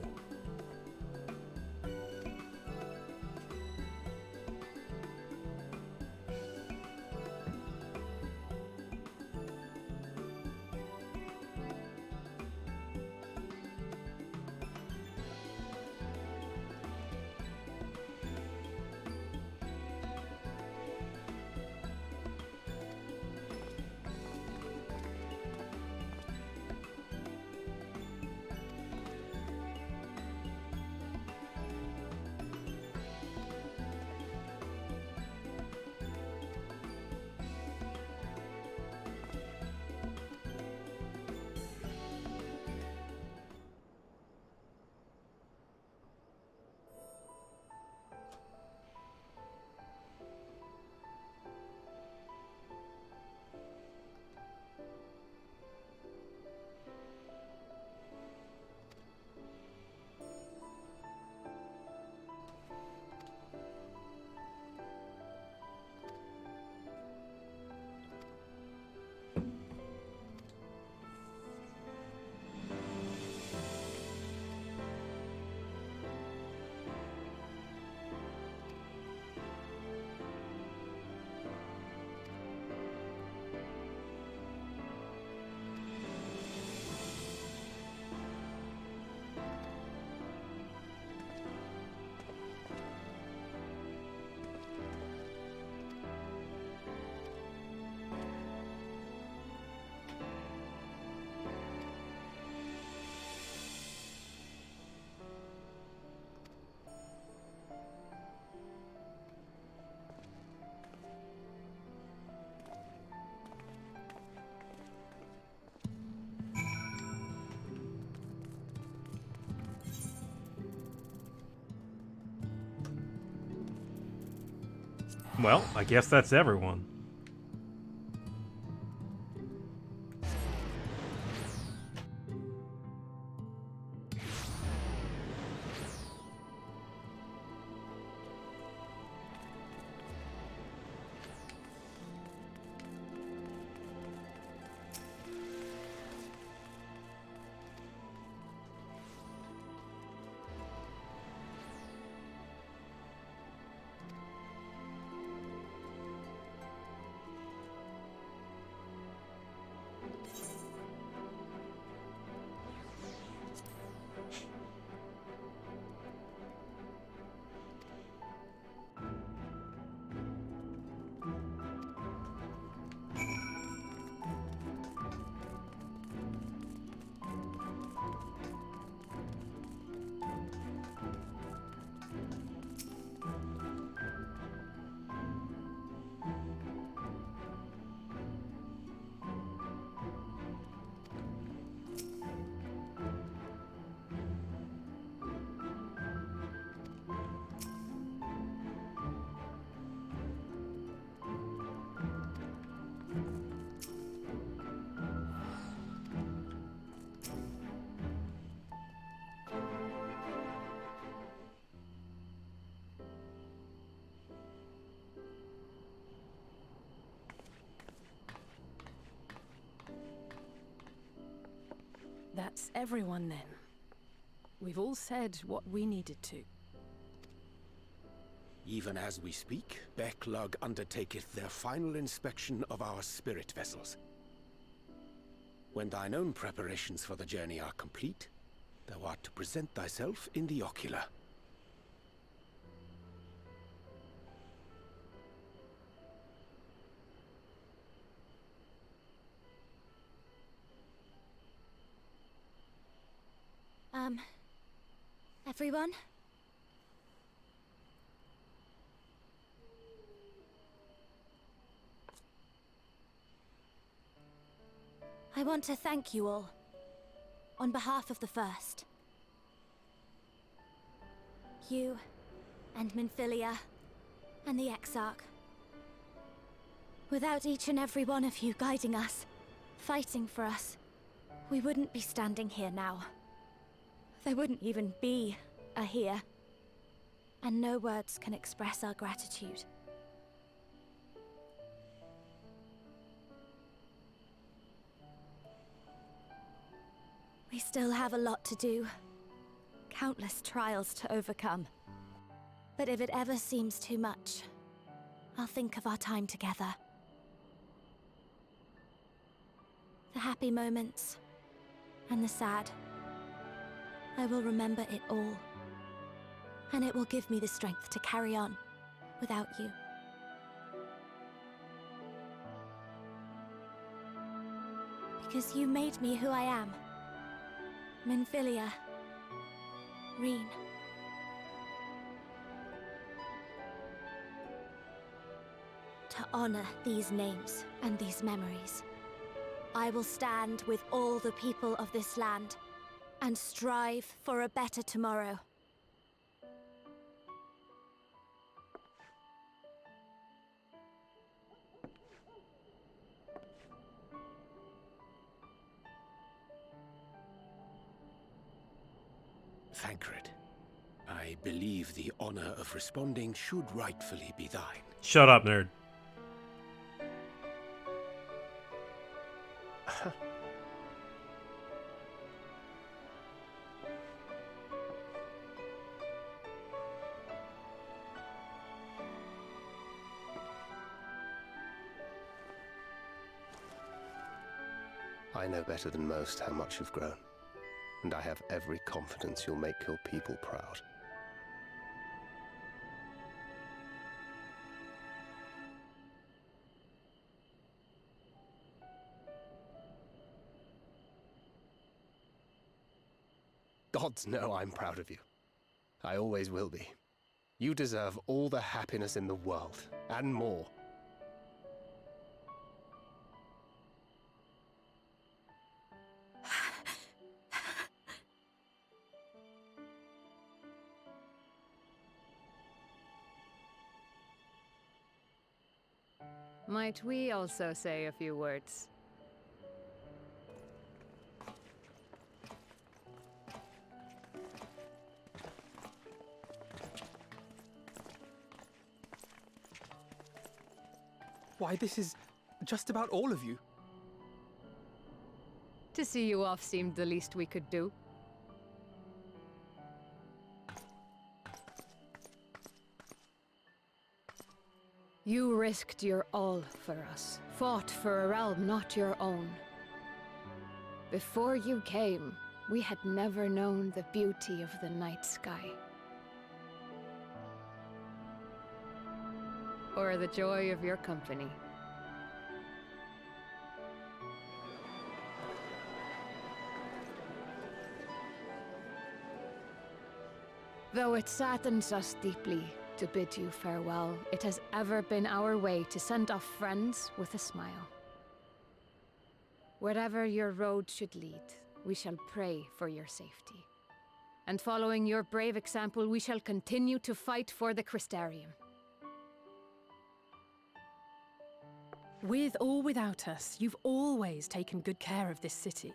S1: Well, I guess that's everyone.
S13: That's everyone then. We've all said what we needed to.
S14: Even as we speak, Becklug undertaketh their final inspection of our spirit vessels. When thine own preparations for the journey are complete, thou art to present thyself in the ocular.
S5: Everyone? I want to thank you all, on behalf of the First. You, and Minfilia, and the Exarch. Without each and every one of you guiding us, fighting for us, we wouldn't be standing here now. There wouldn't even be a here. And no words can express our gratitude. We still have a lot to do. Countless trials to overcome. But if it ever seems too much, I'll think of our time together. The happy moments, and the sad. I will remember it all. And it will give me the strength to carry on without you. Because you made me who I am. Minfilia. Reen. To honor these names and these memories, I will stand with all the people of this land and strive for a better tomorrow.
S14: Thancred, I believe the honor of responding should rightfully be thine.
S1: Shut up, nerd.
S4: I know better than most how much you've grown, and I have every confidence you'll make your people proud. Gods know I'm proud of you. I always will be. You deserve all the happiness in the world, and more.
S11: Might we also say a few words?
S6: Why, this is just about all of you.
S11: To see you off seemed the least we could do. You risked your all for us, fought for a realm not your own. Before you came, we had never known the beauty of the night sky. Or the joy of your company. Though it saddens us deeply to bid you farewell, it has ever been our way to send off friends with a smile. Wherever your road should lead, we shall pray for your safety. And following your brave example, we shall continue to fight for the Crystarium.
S13: With or without us, you've always taken good care of this city.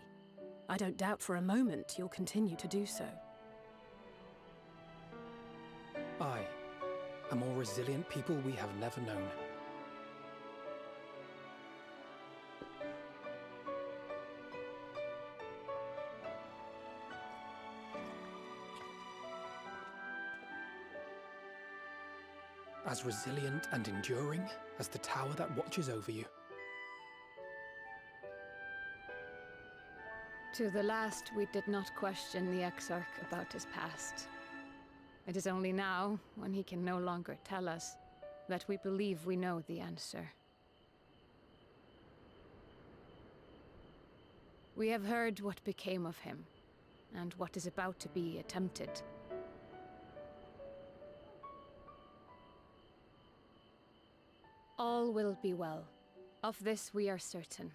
S13: I don't doubt for a moment you'll continue to do so.
S6: Aye, a more resilient people we have never known. As resilient and enduring as the tower that watches over you.
S11: To the last, we did not question the Exarch about his past. It is only now, when he can no longer tell us, that we believe we know the answer. We have heard what became of him, and what is about to be attempted. All will be well. Of this we are certain.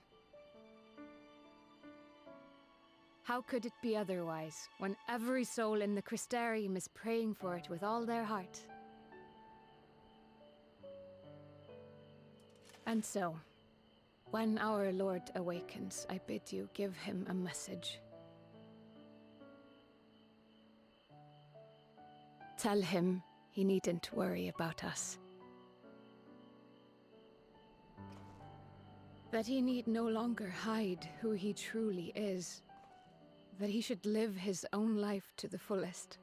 S11: How could it be otherwise, when every soul in the Crystarium is praying for it with all their heart? And so, when our Lord awakens, I bid you give him a message. Tell him he needn't worry about us. That he need no longer hide who he truly is. That he should live his own life to the fullest.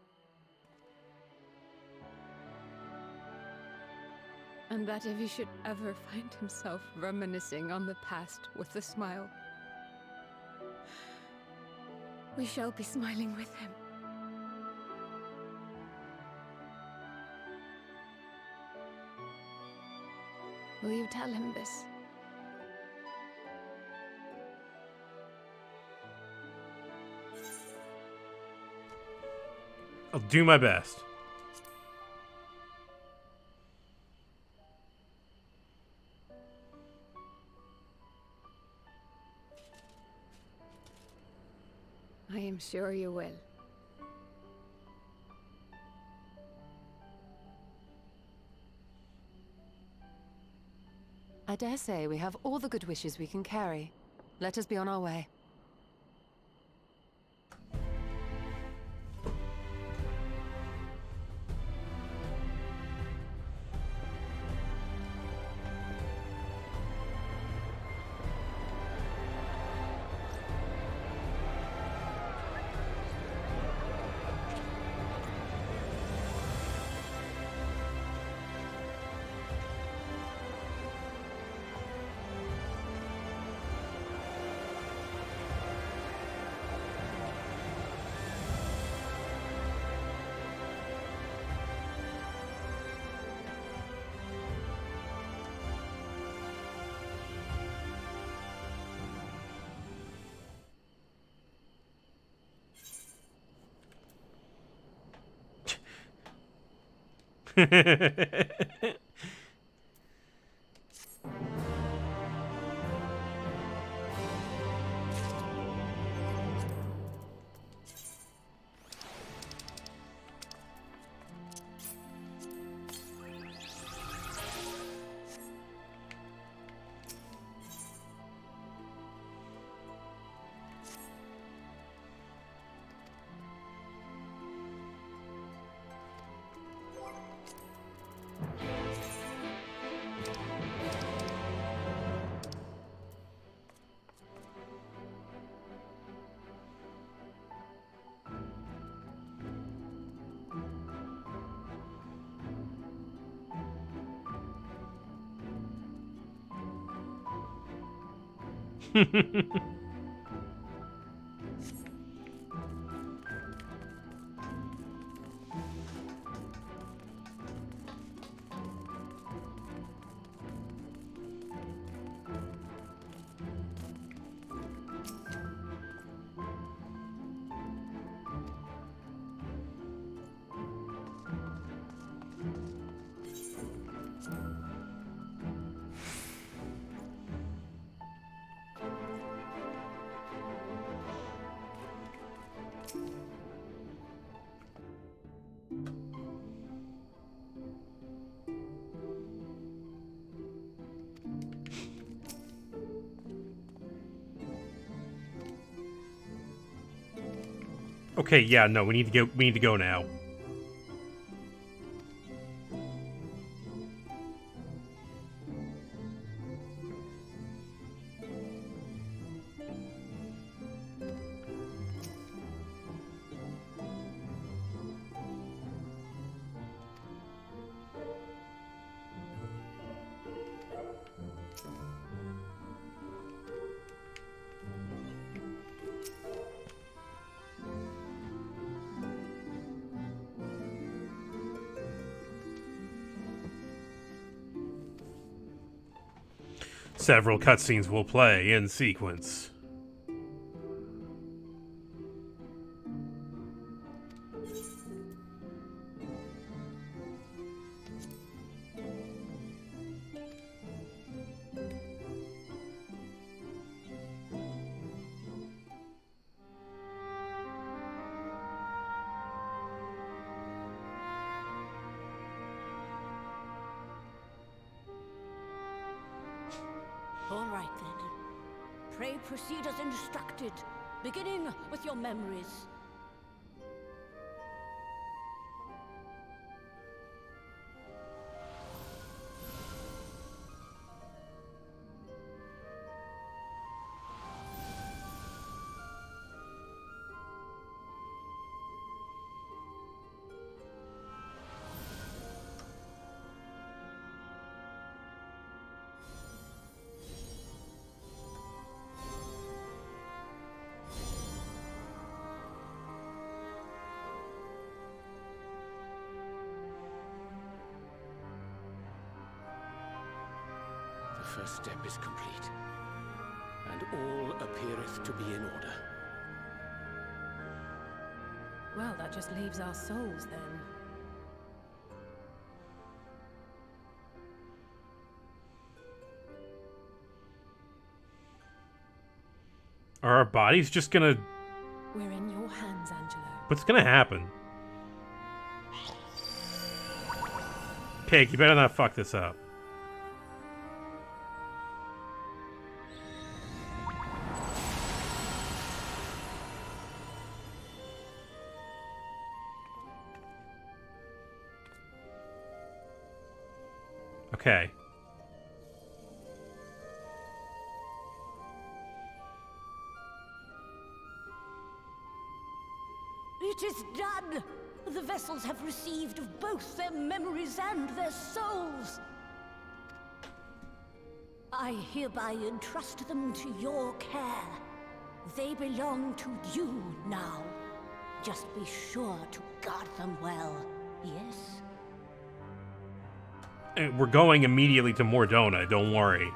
S11: And that if he should ever find himself reminiscing on the past with a smile, we shall be smiling with him. Will you tell him this?
S1: I'll do my best.
S11: I am sure you will.
S12: I dare say we have all the good wishes we can carry. Let us be on our way.
S1: Okay, yeah, no, we need to go now. Several cutscenes will play in sequence.
S15: All right, then. Pray proceed as instructed, beginning with your memories.
S14: The first step is complete, and all appeareth to be in order.
S13: Well, that just leaves our souls, then.
S1: Are our bodies just gonna...
S13: We're in your hands, Angelo.
S1: What's gonna happen? Pig, you better not fuck this up. Okay.
S15: It is done! The vessels have received of both their memories and their souls. I hereby entrust them to your care. They belong to you now. Just be sure to guard them well, yes?
S1: We're going immediately to Mordona, don't worry.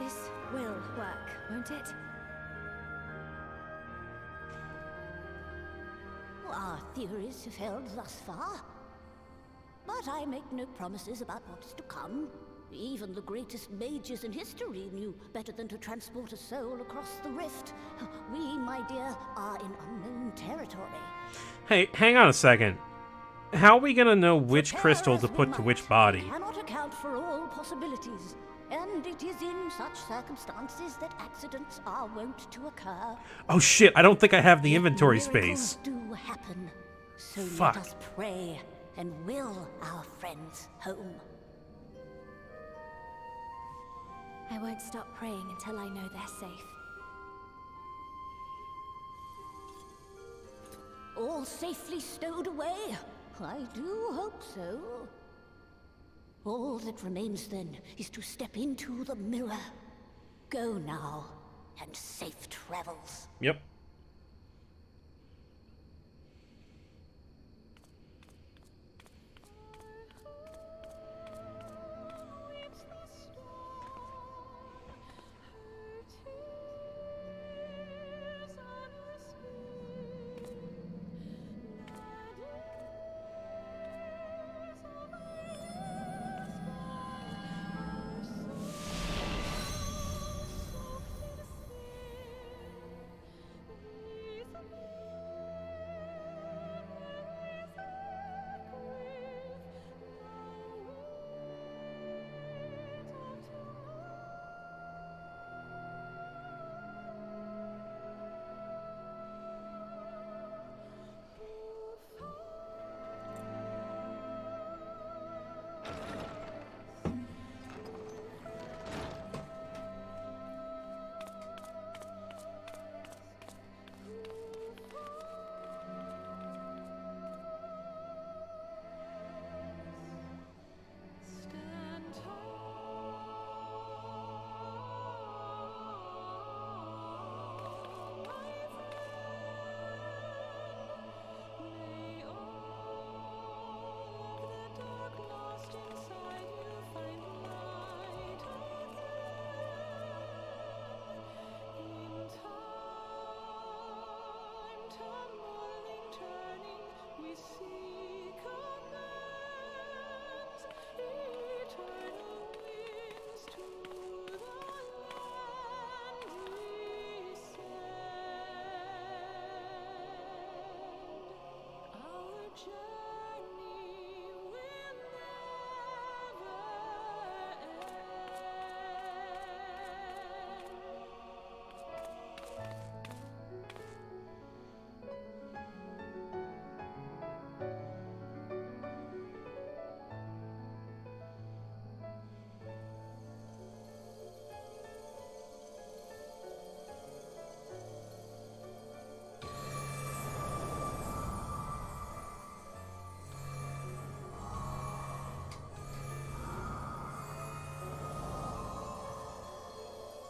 S5: This will work, won't it?
S15: Our theories have held thus far. But I make no promises about what is to come. Even the greatest mages in history knew better than to transport a soul across the rift. We, my dear, are in unknown territory.
S1: Hey, hang on a second. How are we gonna know which crystal to put to which body?
S15: We cannot account for all possibilities. And it is in such circumstances that accidents are wont to occur.
S1: Oh shit, I don't think I have the inventory space.
S15: Miracles do happen. So
S1: Fuck.
S15: let us pray and will our friends home.
S5: I won't stop praying until I know they're safe.
S15: All safely stowed away? I do hope so. All that remains then is to step into the mirror. Go now, and safe travels.
S1: Yep.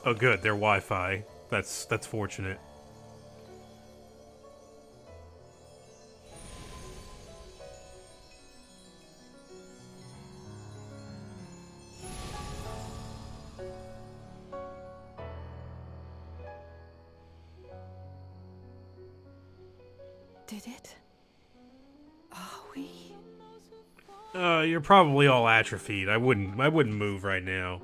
S1: Oh, good. They're Wi-Fi. That's fortunate.
S13: Did it? Are we?
S1: You're probably all atrophied. I wouldn't move right now.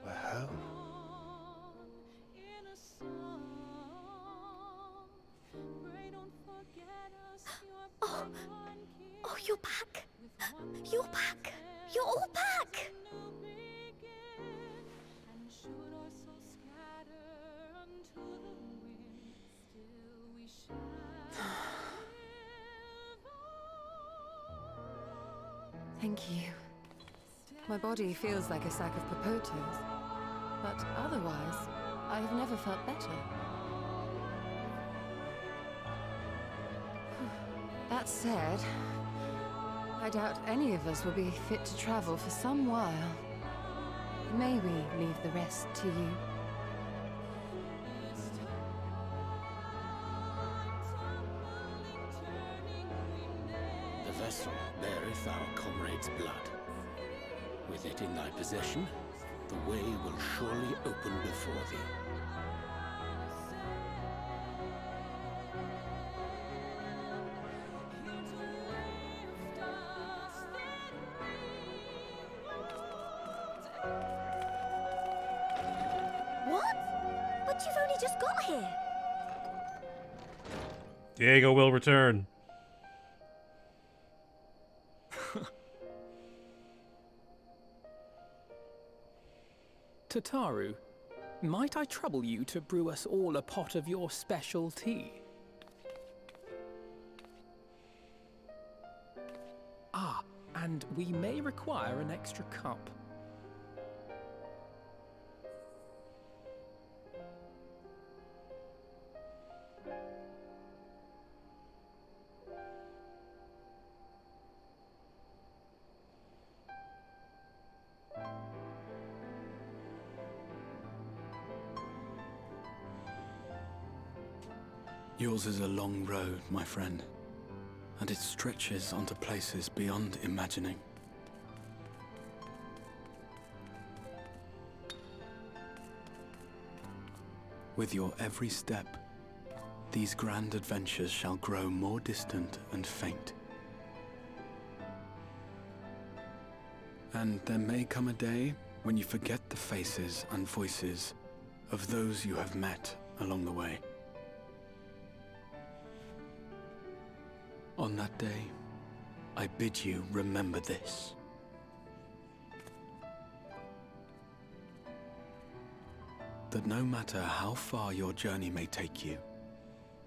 S4: Well,
S5: Oh, you're back. You're back. You're all back.
S11: Thank you. My body feels like a sack of potatoes, but otherwise, I've never felt better. That said, I doubt any of us will be fit to travel for some while. May we leave the rest to you?
S14: The vessel beareth our comrade's blood. With it in thy possession, the way will surely open before thee.
S5: What? But you've only just got here.
S1: Diego will return.
S6: Tataru, might I trouble you to brew us all a pot of your special tea? Ah, and we may require an extra cup.
S2: Yours is a long road, my friend, and it stretches onto places beyond imagining. With your every step, these grand adventures shall grow more distant and faint. And there may come a day when you forget the faces and voices of those you have met along the way. On that day, I bid you remember this. That no matter how far your journey may take you,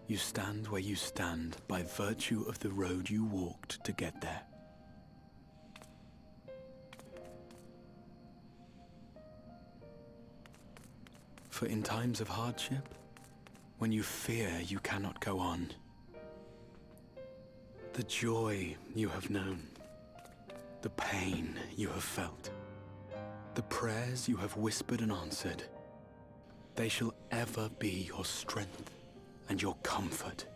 S2: you stand where you stand by virtue of the road you walked to get there. For in times of hardship, when you fear you cannot go on, the joy you have known, the pain you have felt, the prayers you have whispered and answered, they shall ever be your strength and your comfort.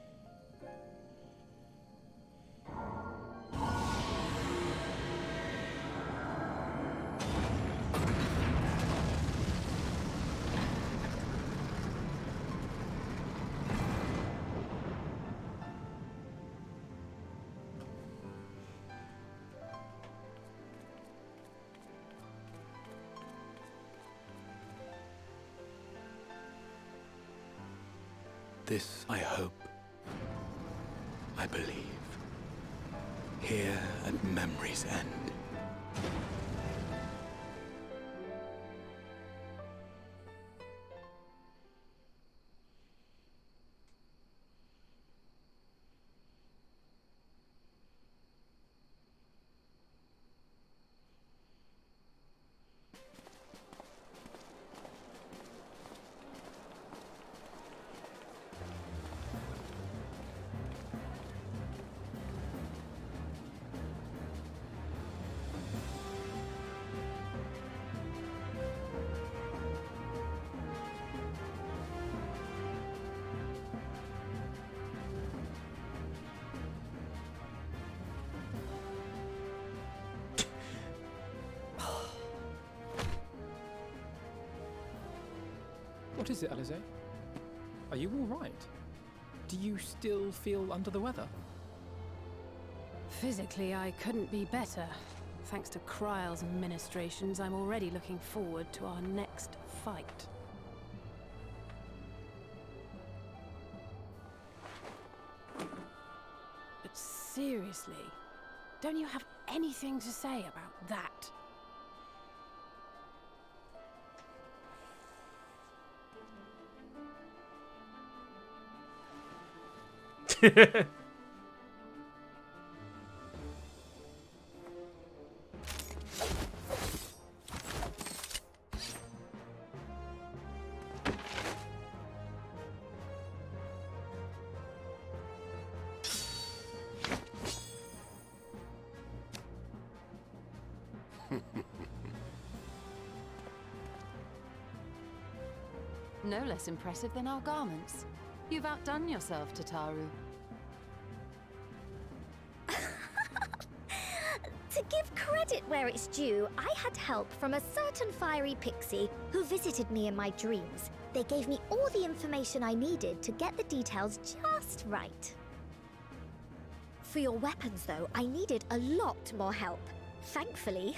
S2: This I hope, I believe, here at memory's end.
S6: What is it, Alize? Are you all right? Do you still feel under the weather?
S13: Physically, I couldn't be better. Thanks to Kryle's ministrations, I'm already looking forward to our next fight. But seriously, don't you have anything to say about that?
S11: No less impressive than our garments. You've outdone yourself, Tataru.
S5: To give credit where it's due, I had help from a certain fiery pixie who visited me in my dreams. They gave me all the information I needed to get the details just right. For your weapons, though, I needed a lot more help. Thankfully,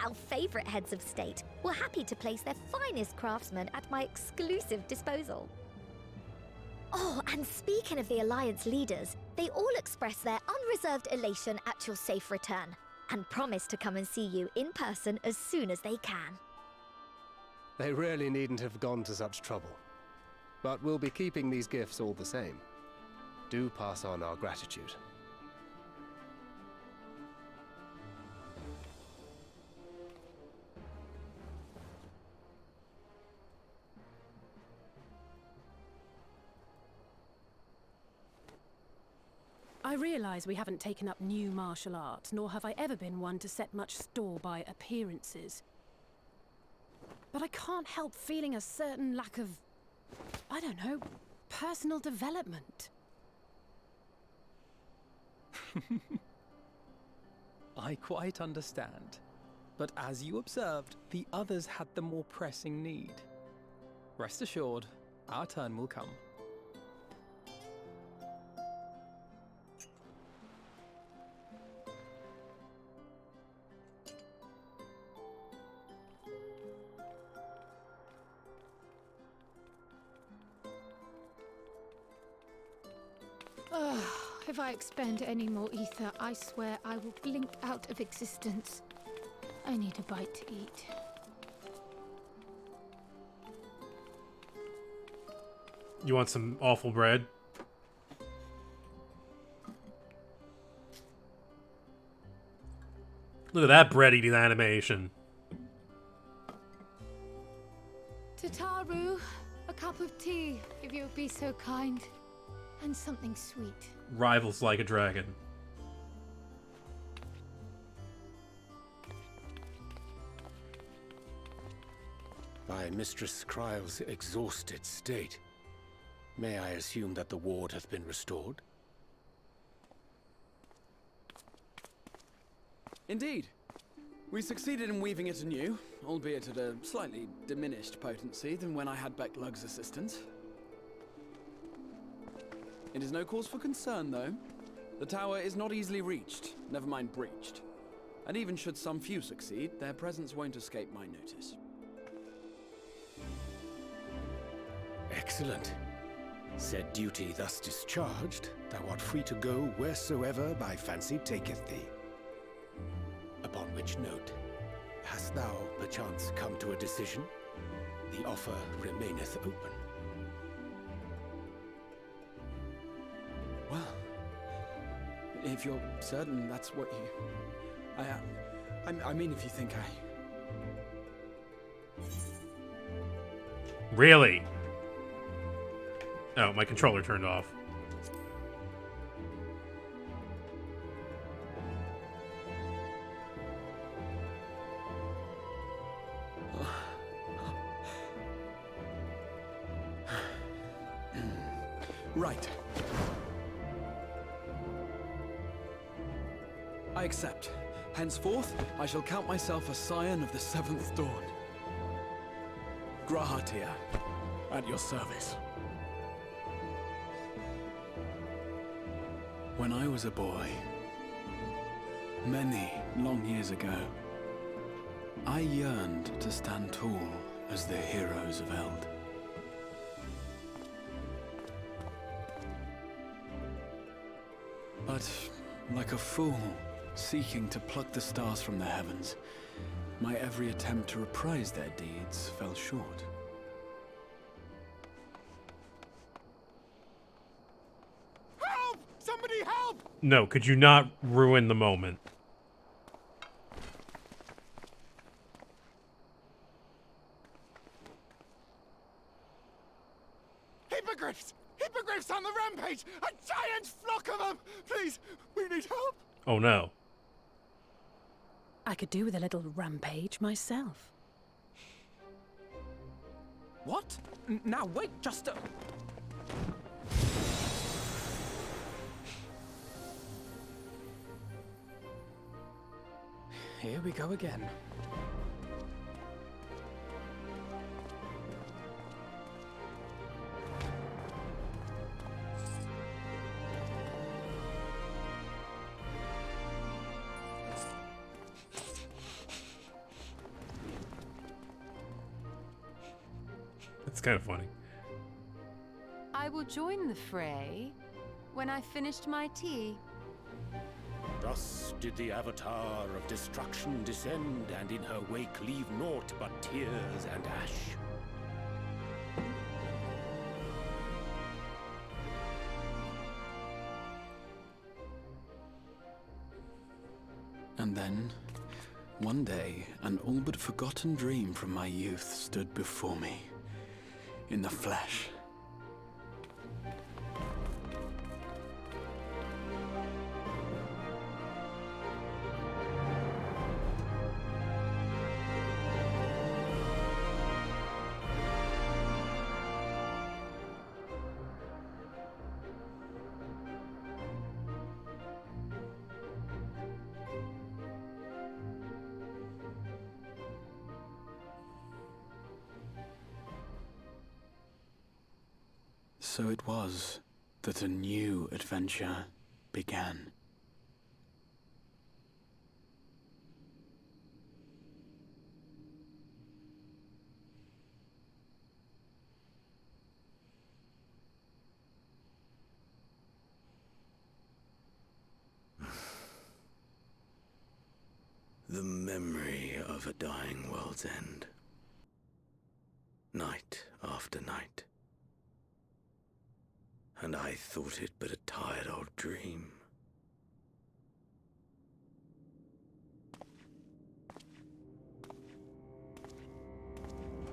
S5: our favorite heads of state were happy to place their finest craftsmen at my exclusive disposal. Oh, and speaking of the Alliance leaders, they all expressed their unreserved elation at your safe return, and promise to come and see you in person as soon as they can.
S16: They really needn't have gone to such trouble. But we'll be keeping these gifts all the same. Do pass on our gratitude.
S13: I realise we haven't taken up new martial arts, nor have I ever been one to set much store by appearances. But I can't help feeling a certain lack of, I don't know, personal development.
S6: I quite understand. But as you observed, the others had the more pressing need. Rest assured, our turn will come.
S17: If I expend any more ether, I swear I will blink out of existence. I need a bite to eat.
S1: You want some awful bread? Look at that bread eating animation.
S17: Tataru, a cup of tea, if you would be so kind. And something sweet.
S1: Rivals like a dragon.
S14: By Mistress Kryle's exhausted state, may I assume that the ward hath been restored?
S2: Indeed. We succeeded in weaving it anew, albeit at a slightly diminished potency than when I had Becklug's assistance. It is no cause for concern, though. The tower is not easily reached, never mind breached. And even should some few succeed, their presence won't escape my notice.
S14: Excellent. Said duty thus discharged, thou art free to go wheresoever thy fancy taketh thee. Upon which note, hast thou perchance come to a decision? The offer remaineth open.
S2: Well, if you're certain that's what you... I mean, if you think
S1: Really? Oh, my controller turned off.
S2: Right. I accept. Henceforth, I shall count myself a scion of the Seventh Dawn. Grahatia, at your service. When I was a boy, many long years ago, I yearned to stand tall as the heroes of Eld. But, like a fool, seeking to pluck the stars from the heavens, my every attempt to reprise their deeds fell short.
S3: Help! Somebody help!
S1: No, could you not ruin the moment?
S3: Hippogriffs! Hippogriffs on the rampage! A giant flock of them! Please, we need help!
S1: Oh no.
S13: I could do with a little rampage myself.
S6: What? Now wait, just a... Here we go again.
S1: It's kind of funny.
S11: I will join the fray when I finished my tea.
S14: Thus did the Avatar of Destruction descend, and in her wake leave naught but tears and ash.
S2: And then, one day, an all but forgotten dream from my youth stood before me, in the flesh. So it was that a new adventure began.
S4: The memory of a dying world's end. Night after night. And I thought it but a tired old dream.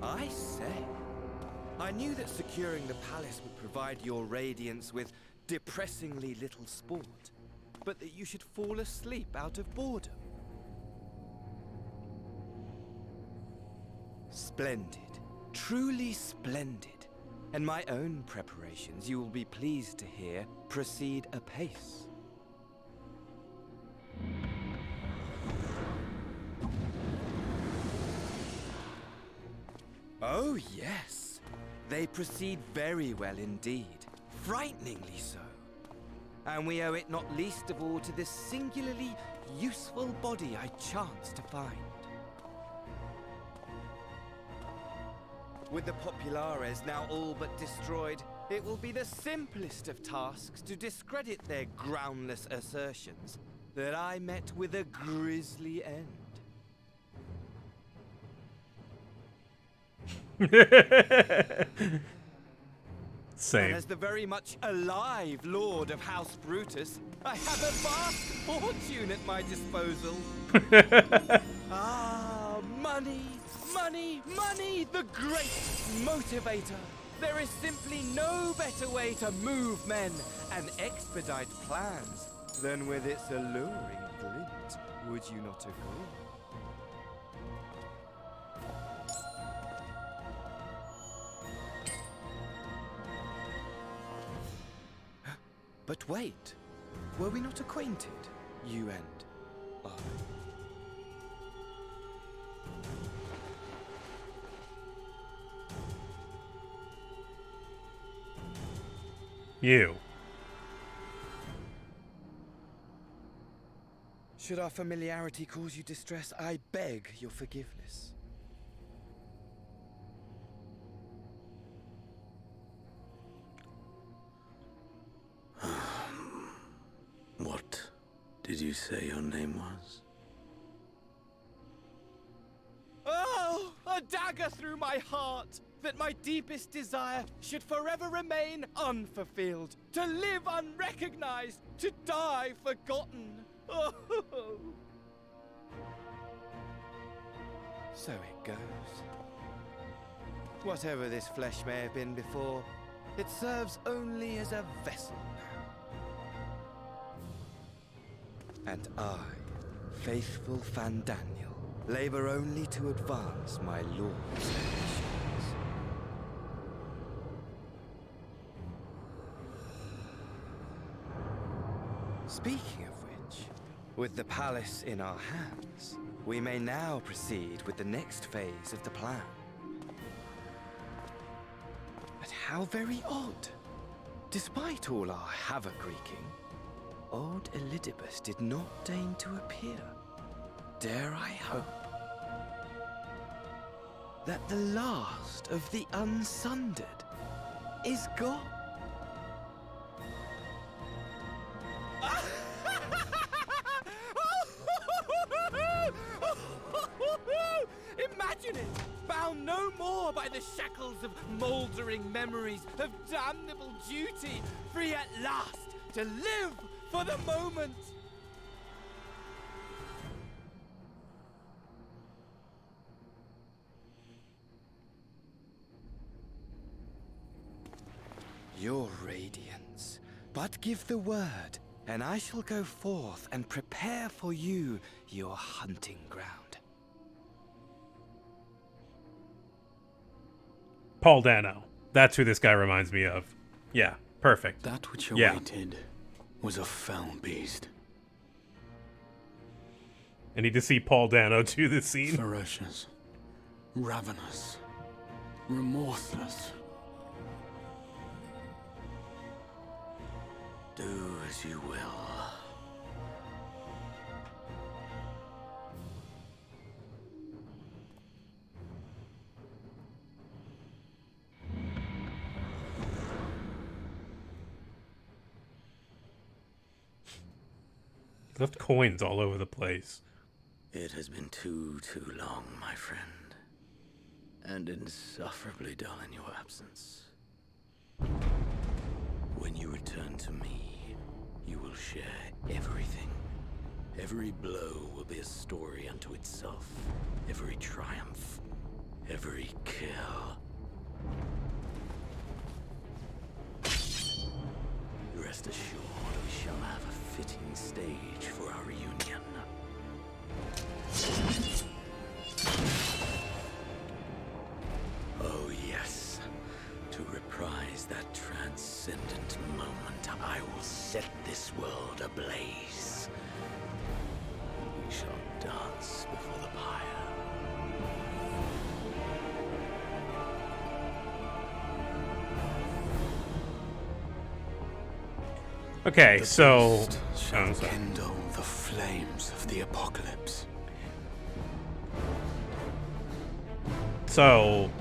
S18: I say, I knew that securing the palace would provide your radiance with depressingly little sport, but that you should fall asleep out of boredom. Splendid. Truly splendid. And my own preparations, you will be pleased to hear, proceed apace. Oh, yes. They proceed very well indeed. Frighteningly so. And we owe it not least of all to this singularly useful body I chanced to find. With the Populares now all but destroyed, it will be the simplest of tasks to discredit their groundless assertions that I met with a grisly end.
S1: Same.
S18: And as the very much alive Lord of House Brutus, I have a vast fortune at my disposal. Ah, money, money, money, the great motivator. There is simply no better way to move men and expedite plans than with its alluring glint. Would you not agree? But wait, were we not acquainted, you and I?
S1: You.
S18: Should our familiarity cause you distress, I beg your forgiveness.
S4: What did you say your name was?
S18: Oh, a dagger through my heart! That my deepest desire should forever remain unfulfilled, to live unrecognized, to die forgotten. Oh. So it goes. Whatever this flesh may have been before, it serves only as a vessel now. And I, faithful Fandaniel, labor only to advance my lord's ambitions. Speaking of which, with the palace in our hands, we may now proceed with the next phase of the plan. But how very odd. Despite all our havoc-wreaking, old Elidibus did not deign to appear. Dare I hope that the last of the unsundered is gone? Imagine it! Bound no more by the shackles of mouldering memories of damnable duty, free at last to live for the moment! Your radiance, but give the word, and I shall go forth and prepare for you your hunting ground.
S1: Paul Dano. That's who this guy reminds me of. Yeah, perfect.
S2: That which
S1: Yeah.
S2: awaited was a fell beast.
S1: I need to see Paul Dano do this scene.
S2: Ferocious, ravenous, remorseless.
S4: Do as you will.
S1: He left coins all over the place.
S4: It has been too long, my friend. And insufferably dull in your absence. When you return to me, you will share everything. Every blow will be a story unto itself. Every triumph. Every kill. Rest assured, we shall have a fitting stage for our reunion. Oh yes, to reprise that transcendent moment, I will set this world ablaze. We shall dance before the pyre.
S1: Okay, so
S2: shall kindle the flames of the apocalypse.
S1: So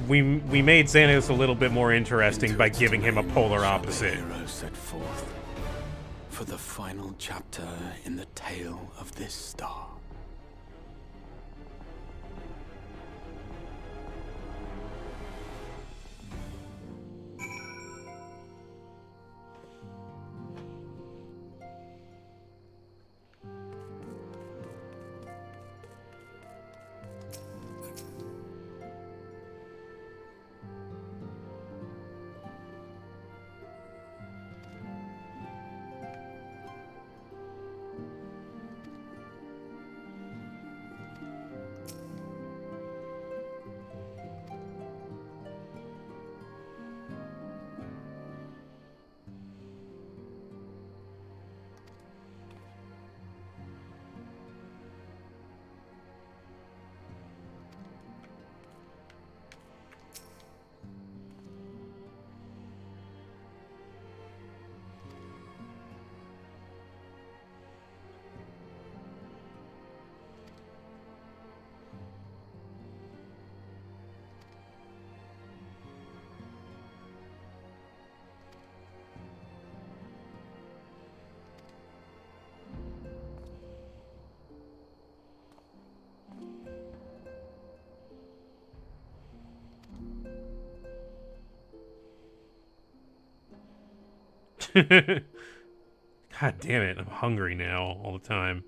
S1: we made Xanatos a little bit more interesting by giving him a polar opposite.
S2: Heroes set forth for the final chapter in the tale of this star.
S1: God damn it, I'm hungry now all the time.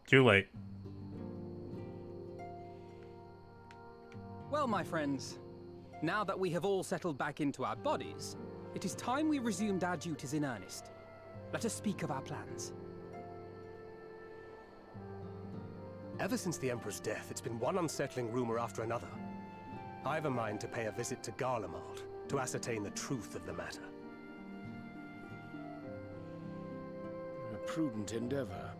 S1: Too late.
S6: Well, my friends, now that we have all settled back into our bodies, it is time we resumed our duties in earnest. Let us speak of our plans.
S16: Ever since the Emperor's death, it's been one unsettling rumor after another. I have a mind to pay a visit to Garlemald to ascertain the truth of the matter.
S19: A prudent endeavor.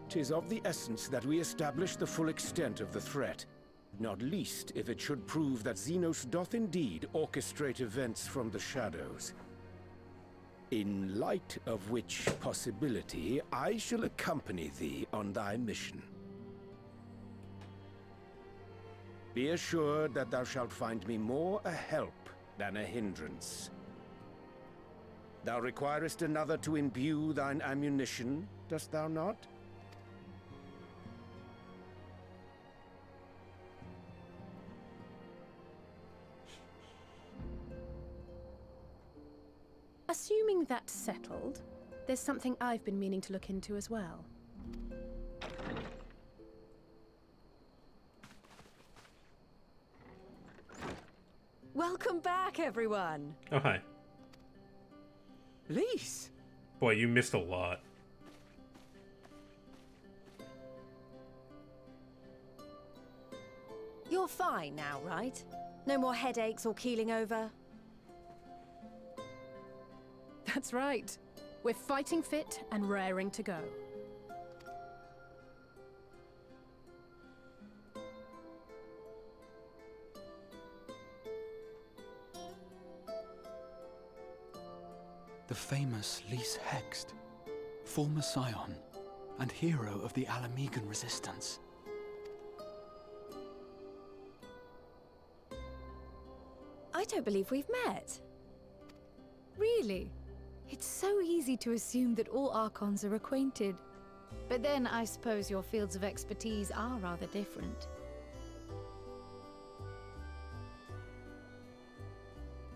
S19: 'Tis of the essence that we establish the full extent of the threat, not least if it should prove that Xenos doth indeed orchestrate events from the shadows. In light of which possibility, I shall accompany thee on thy mission. Be assured that thou shalt find me more a help than a hindrance. Thou requirest another to imbue thine ammunition, dost thou not?
S13: Assuming that's settled, There's something I've been meaning to look into as well.
S20: Welcome back, everyone!
S1: Oh, hi.
S6: Lise!
S1: Boy, you missed a lot.
S20: You're fine now, right? No more headaches or keeling over?
S13: That's right. We're fighting fit and raring to go.
S2: The famous Lise Hext, former scion and hero of the Alamegan resistance.
S20: I don't believe we've met.
S17: Really? It's so easy to assume that all Archons are acquainted. But then I suppose your fields of expertise are rather different.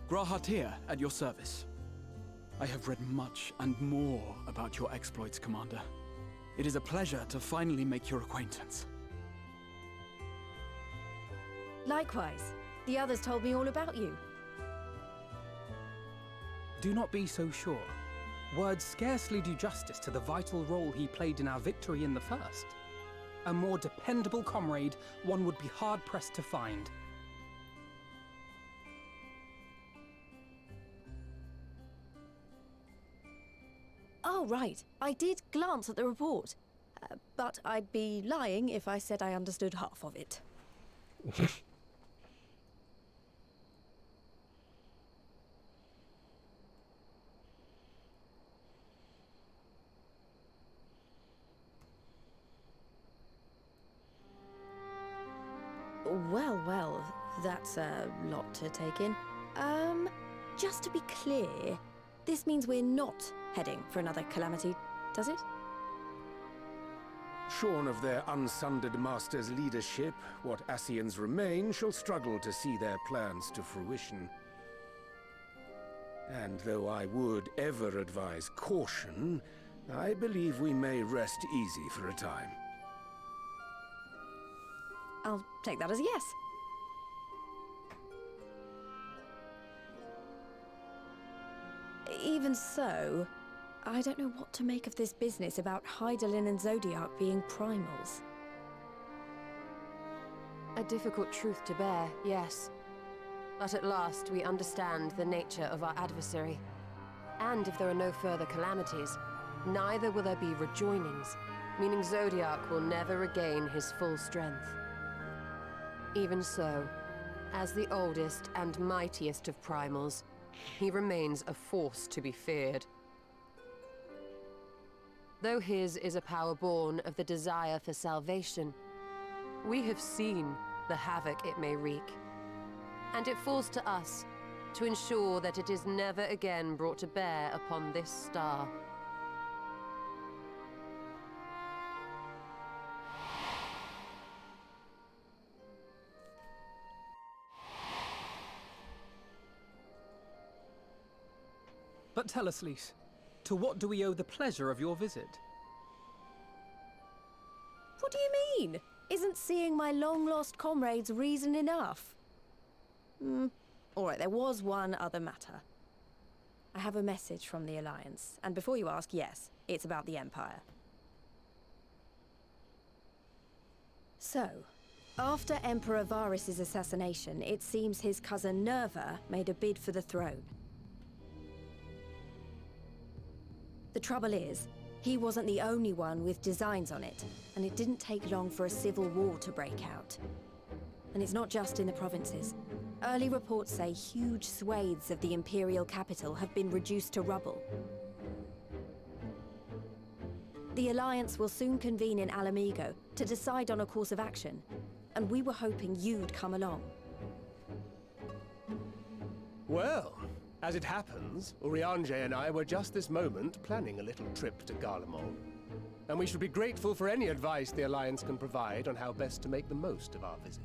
S2: Grahatir, at your service. I have read much and more about your exploits, Commander. It is a pleasure to finally make your acquaintance.
S20: Likewise. The others told me all about you.
S6: Do not be so sure. Words scarcely do justice to the vital role he played in our victory in the first. A more dependable comrade one would be hard-pressed to find.
S20: Oh, right. I did glance at the report. But I'd be lying if I said I understood half of it. Well, that's a lot to take in. Just to be clear, this means we're not heading for another calamity, does it?
S19: Shorn of their unsundered master's leadership, what Ascians remain shall struggle to see their plans to fruition. And though I would ever advise caution, I believe we may rest easy for a time.
S20: I'll take that as a yes. Even so, I don't know what to make of this business about Hydaelyn and Zodiac being primals.
S12: A difficult truth to bear, yes. But at last we understand the nature of our adversary. And if there are no further calamities, neither will there be rejoinings, meaning Zodiac will never regain his full strength. Even so, as the oldest and mightiest of primals, he remains a force to be feared. Though his is a power born of the desire for salvation, we have seen the havoc it may wreak. And it falls to us to ensure that it is never again brought to bear upon this star.
S6: But tell us, Lise, to what do we owe the pleasure of your visit?
S20: What do you mean? Isn't seeing my long-lost comrades reason enough? All right, there was one other matter. I have a message from the Alliance, and before you ask, yes, it's about the Empire. So, after Emperor Varys' assassination, it seems his cousin Nerva made a bid for the throne. The trouble is, he wasn't the only one with designs on it, and it didn't take long for a civil war to break out. And it's not just in the provinces. Early reports say huge swathes of the Imperial capital have been reduced to rubble. The Alliance will soon convene in Alamigo to decide on a course of action, and we were hoping you'd come along.
S16: Well, as it happens, Urianger and I were just this moment planning a little trip to Garlemald. And we should be grateful for any advice the Alliance can provide on how best to make the most of our visit.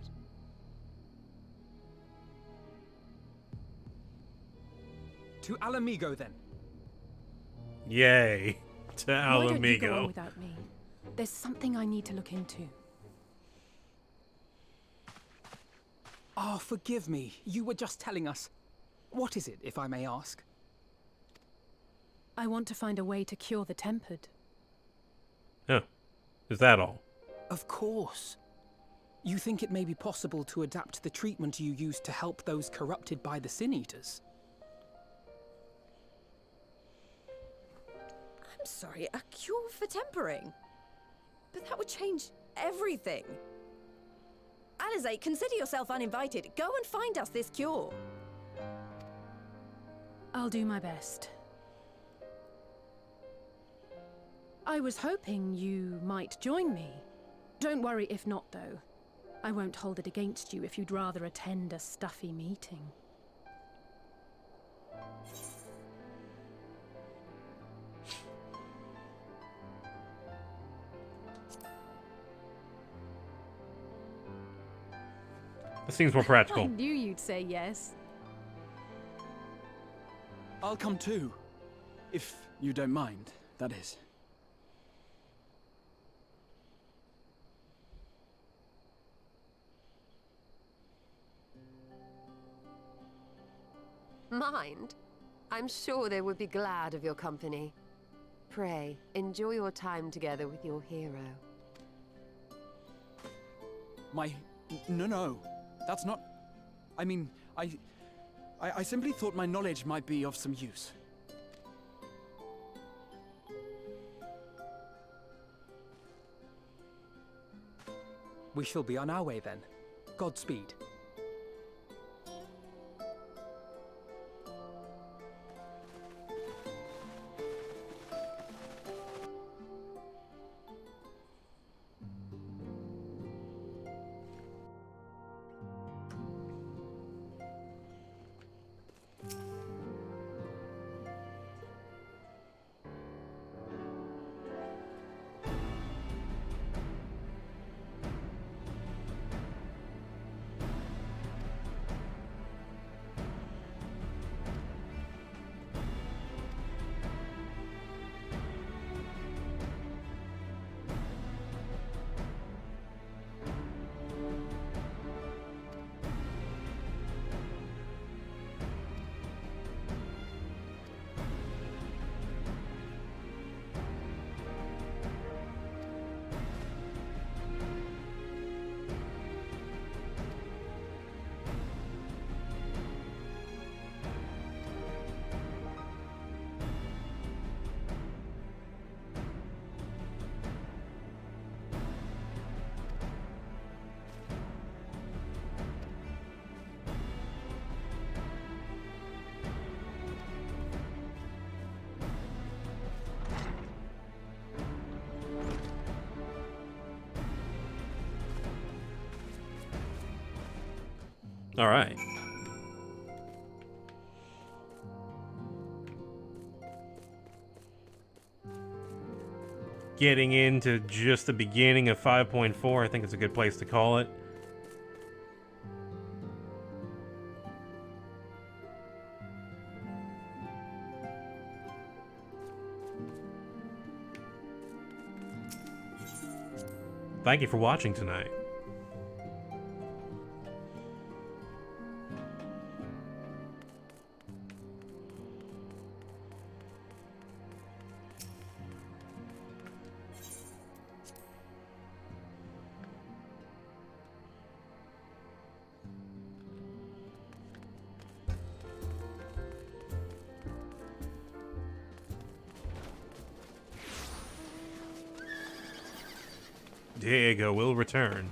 S6: To Alamigo, then.
S1: Yay. To
S13: Why don't you go on
S1: Alamigo.
S13: without me? There's something I need to look into.
S6: Oh, forgive me. You were just telling us. What is it, if I may ask?
S13: I want to find a way to cure the tempered.
S1: Huh. Is that all?
S6: Of course. You think it may be possible to adapt the treatment you used to help those corrupted by the Sin Eaters?
S20: I'm sorry, a cure for tempering? But that would change everything. Alizé, consider yourself uninvited. Go and find us this cure.
S13: I'll do my best. I was hoping you might join me. Don't worry if not, though. I won't hold it against you if you'd rather attend a stuffy meeting.
S1: This seems more practical.
S13: I knew you'd say yes.
S2: I'll come too. If you don't mind, that is.
S12: Mind? I'm sure they would be glad of your company. Pray, enjoy your time together with your hero.
S2: No. That's not... I mean, I simply thought my knowledge might be of some use.
S6: We shall be on our way then. Godspeed.
S1: All right. Getting into just the beginning of 5.4, I think it's a good place to call it. Thank you for watching tonight. Diego will return.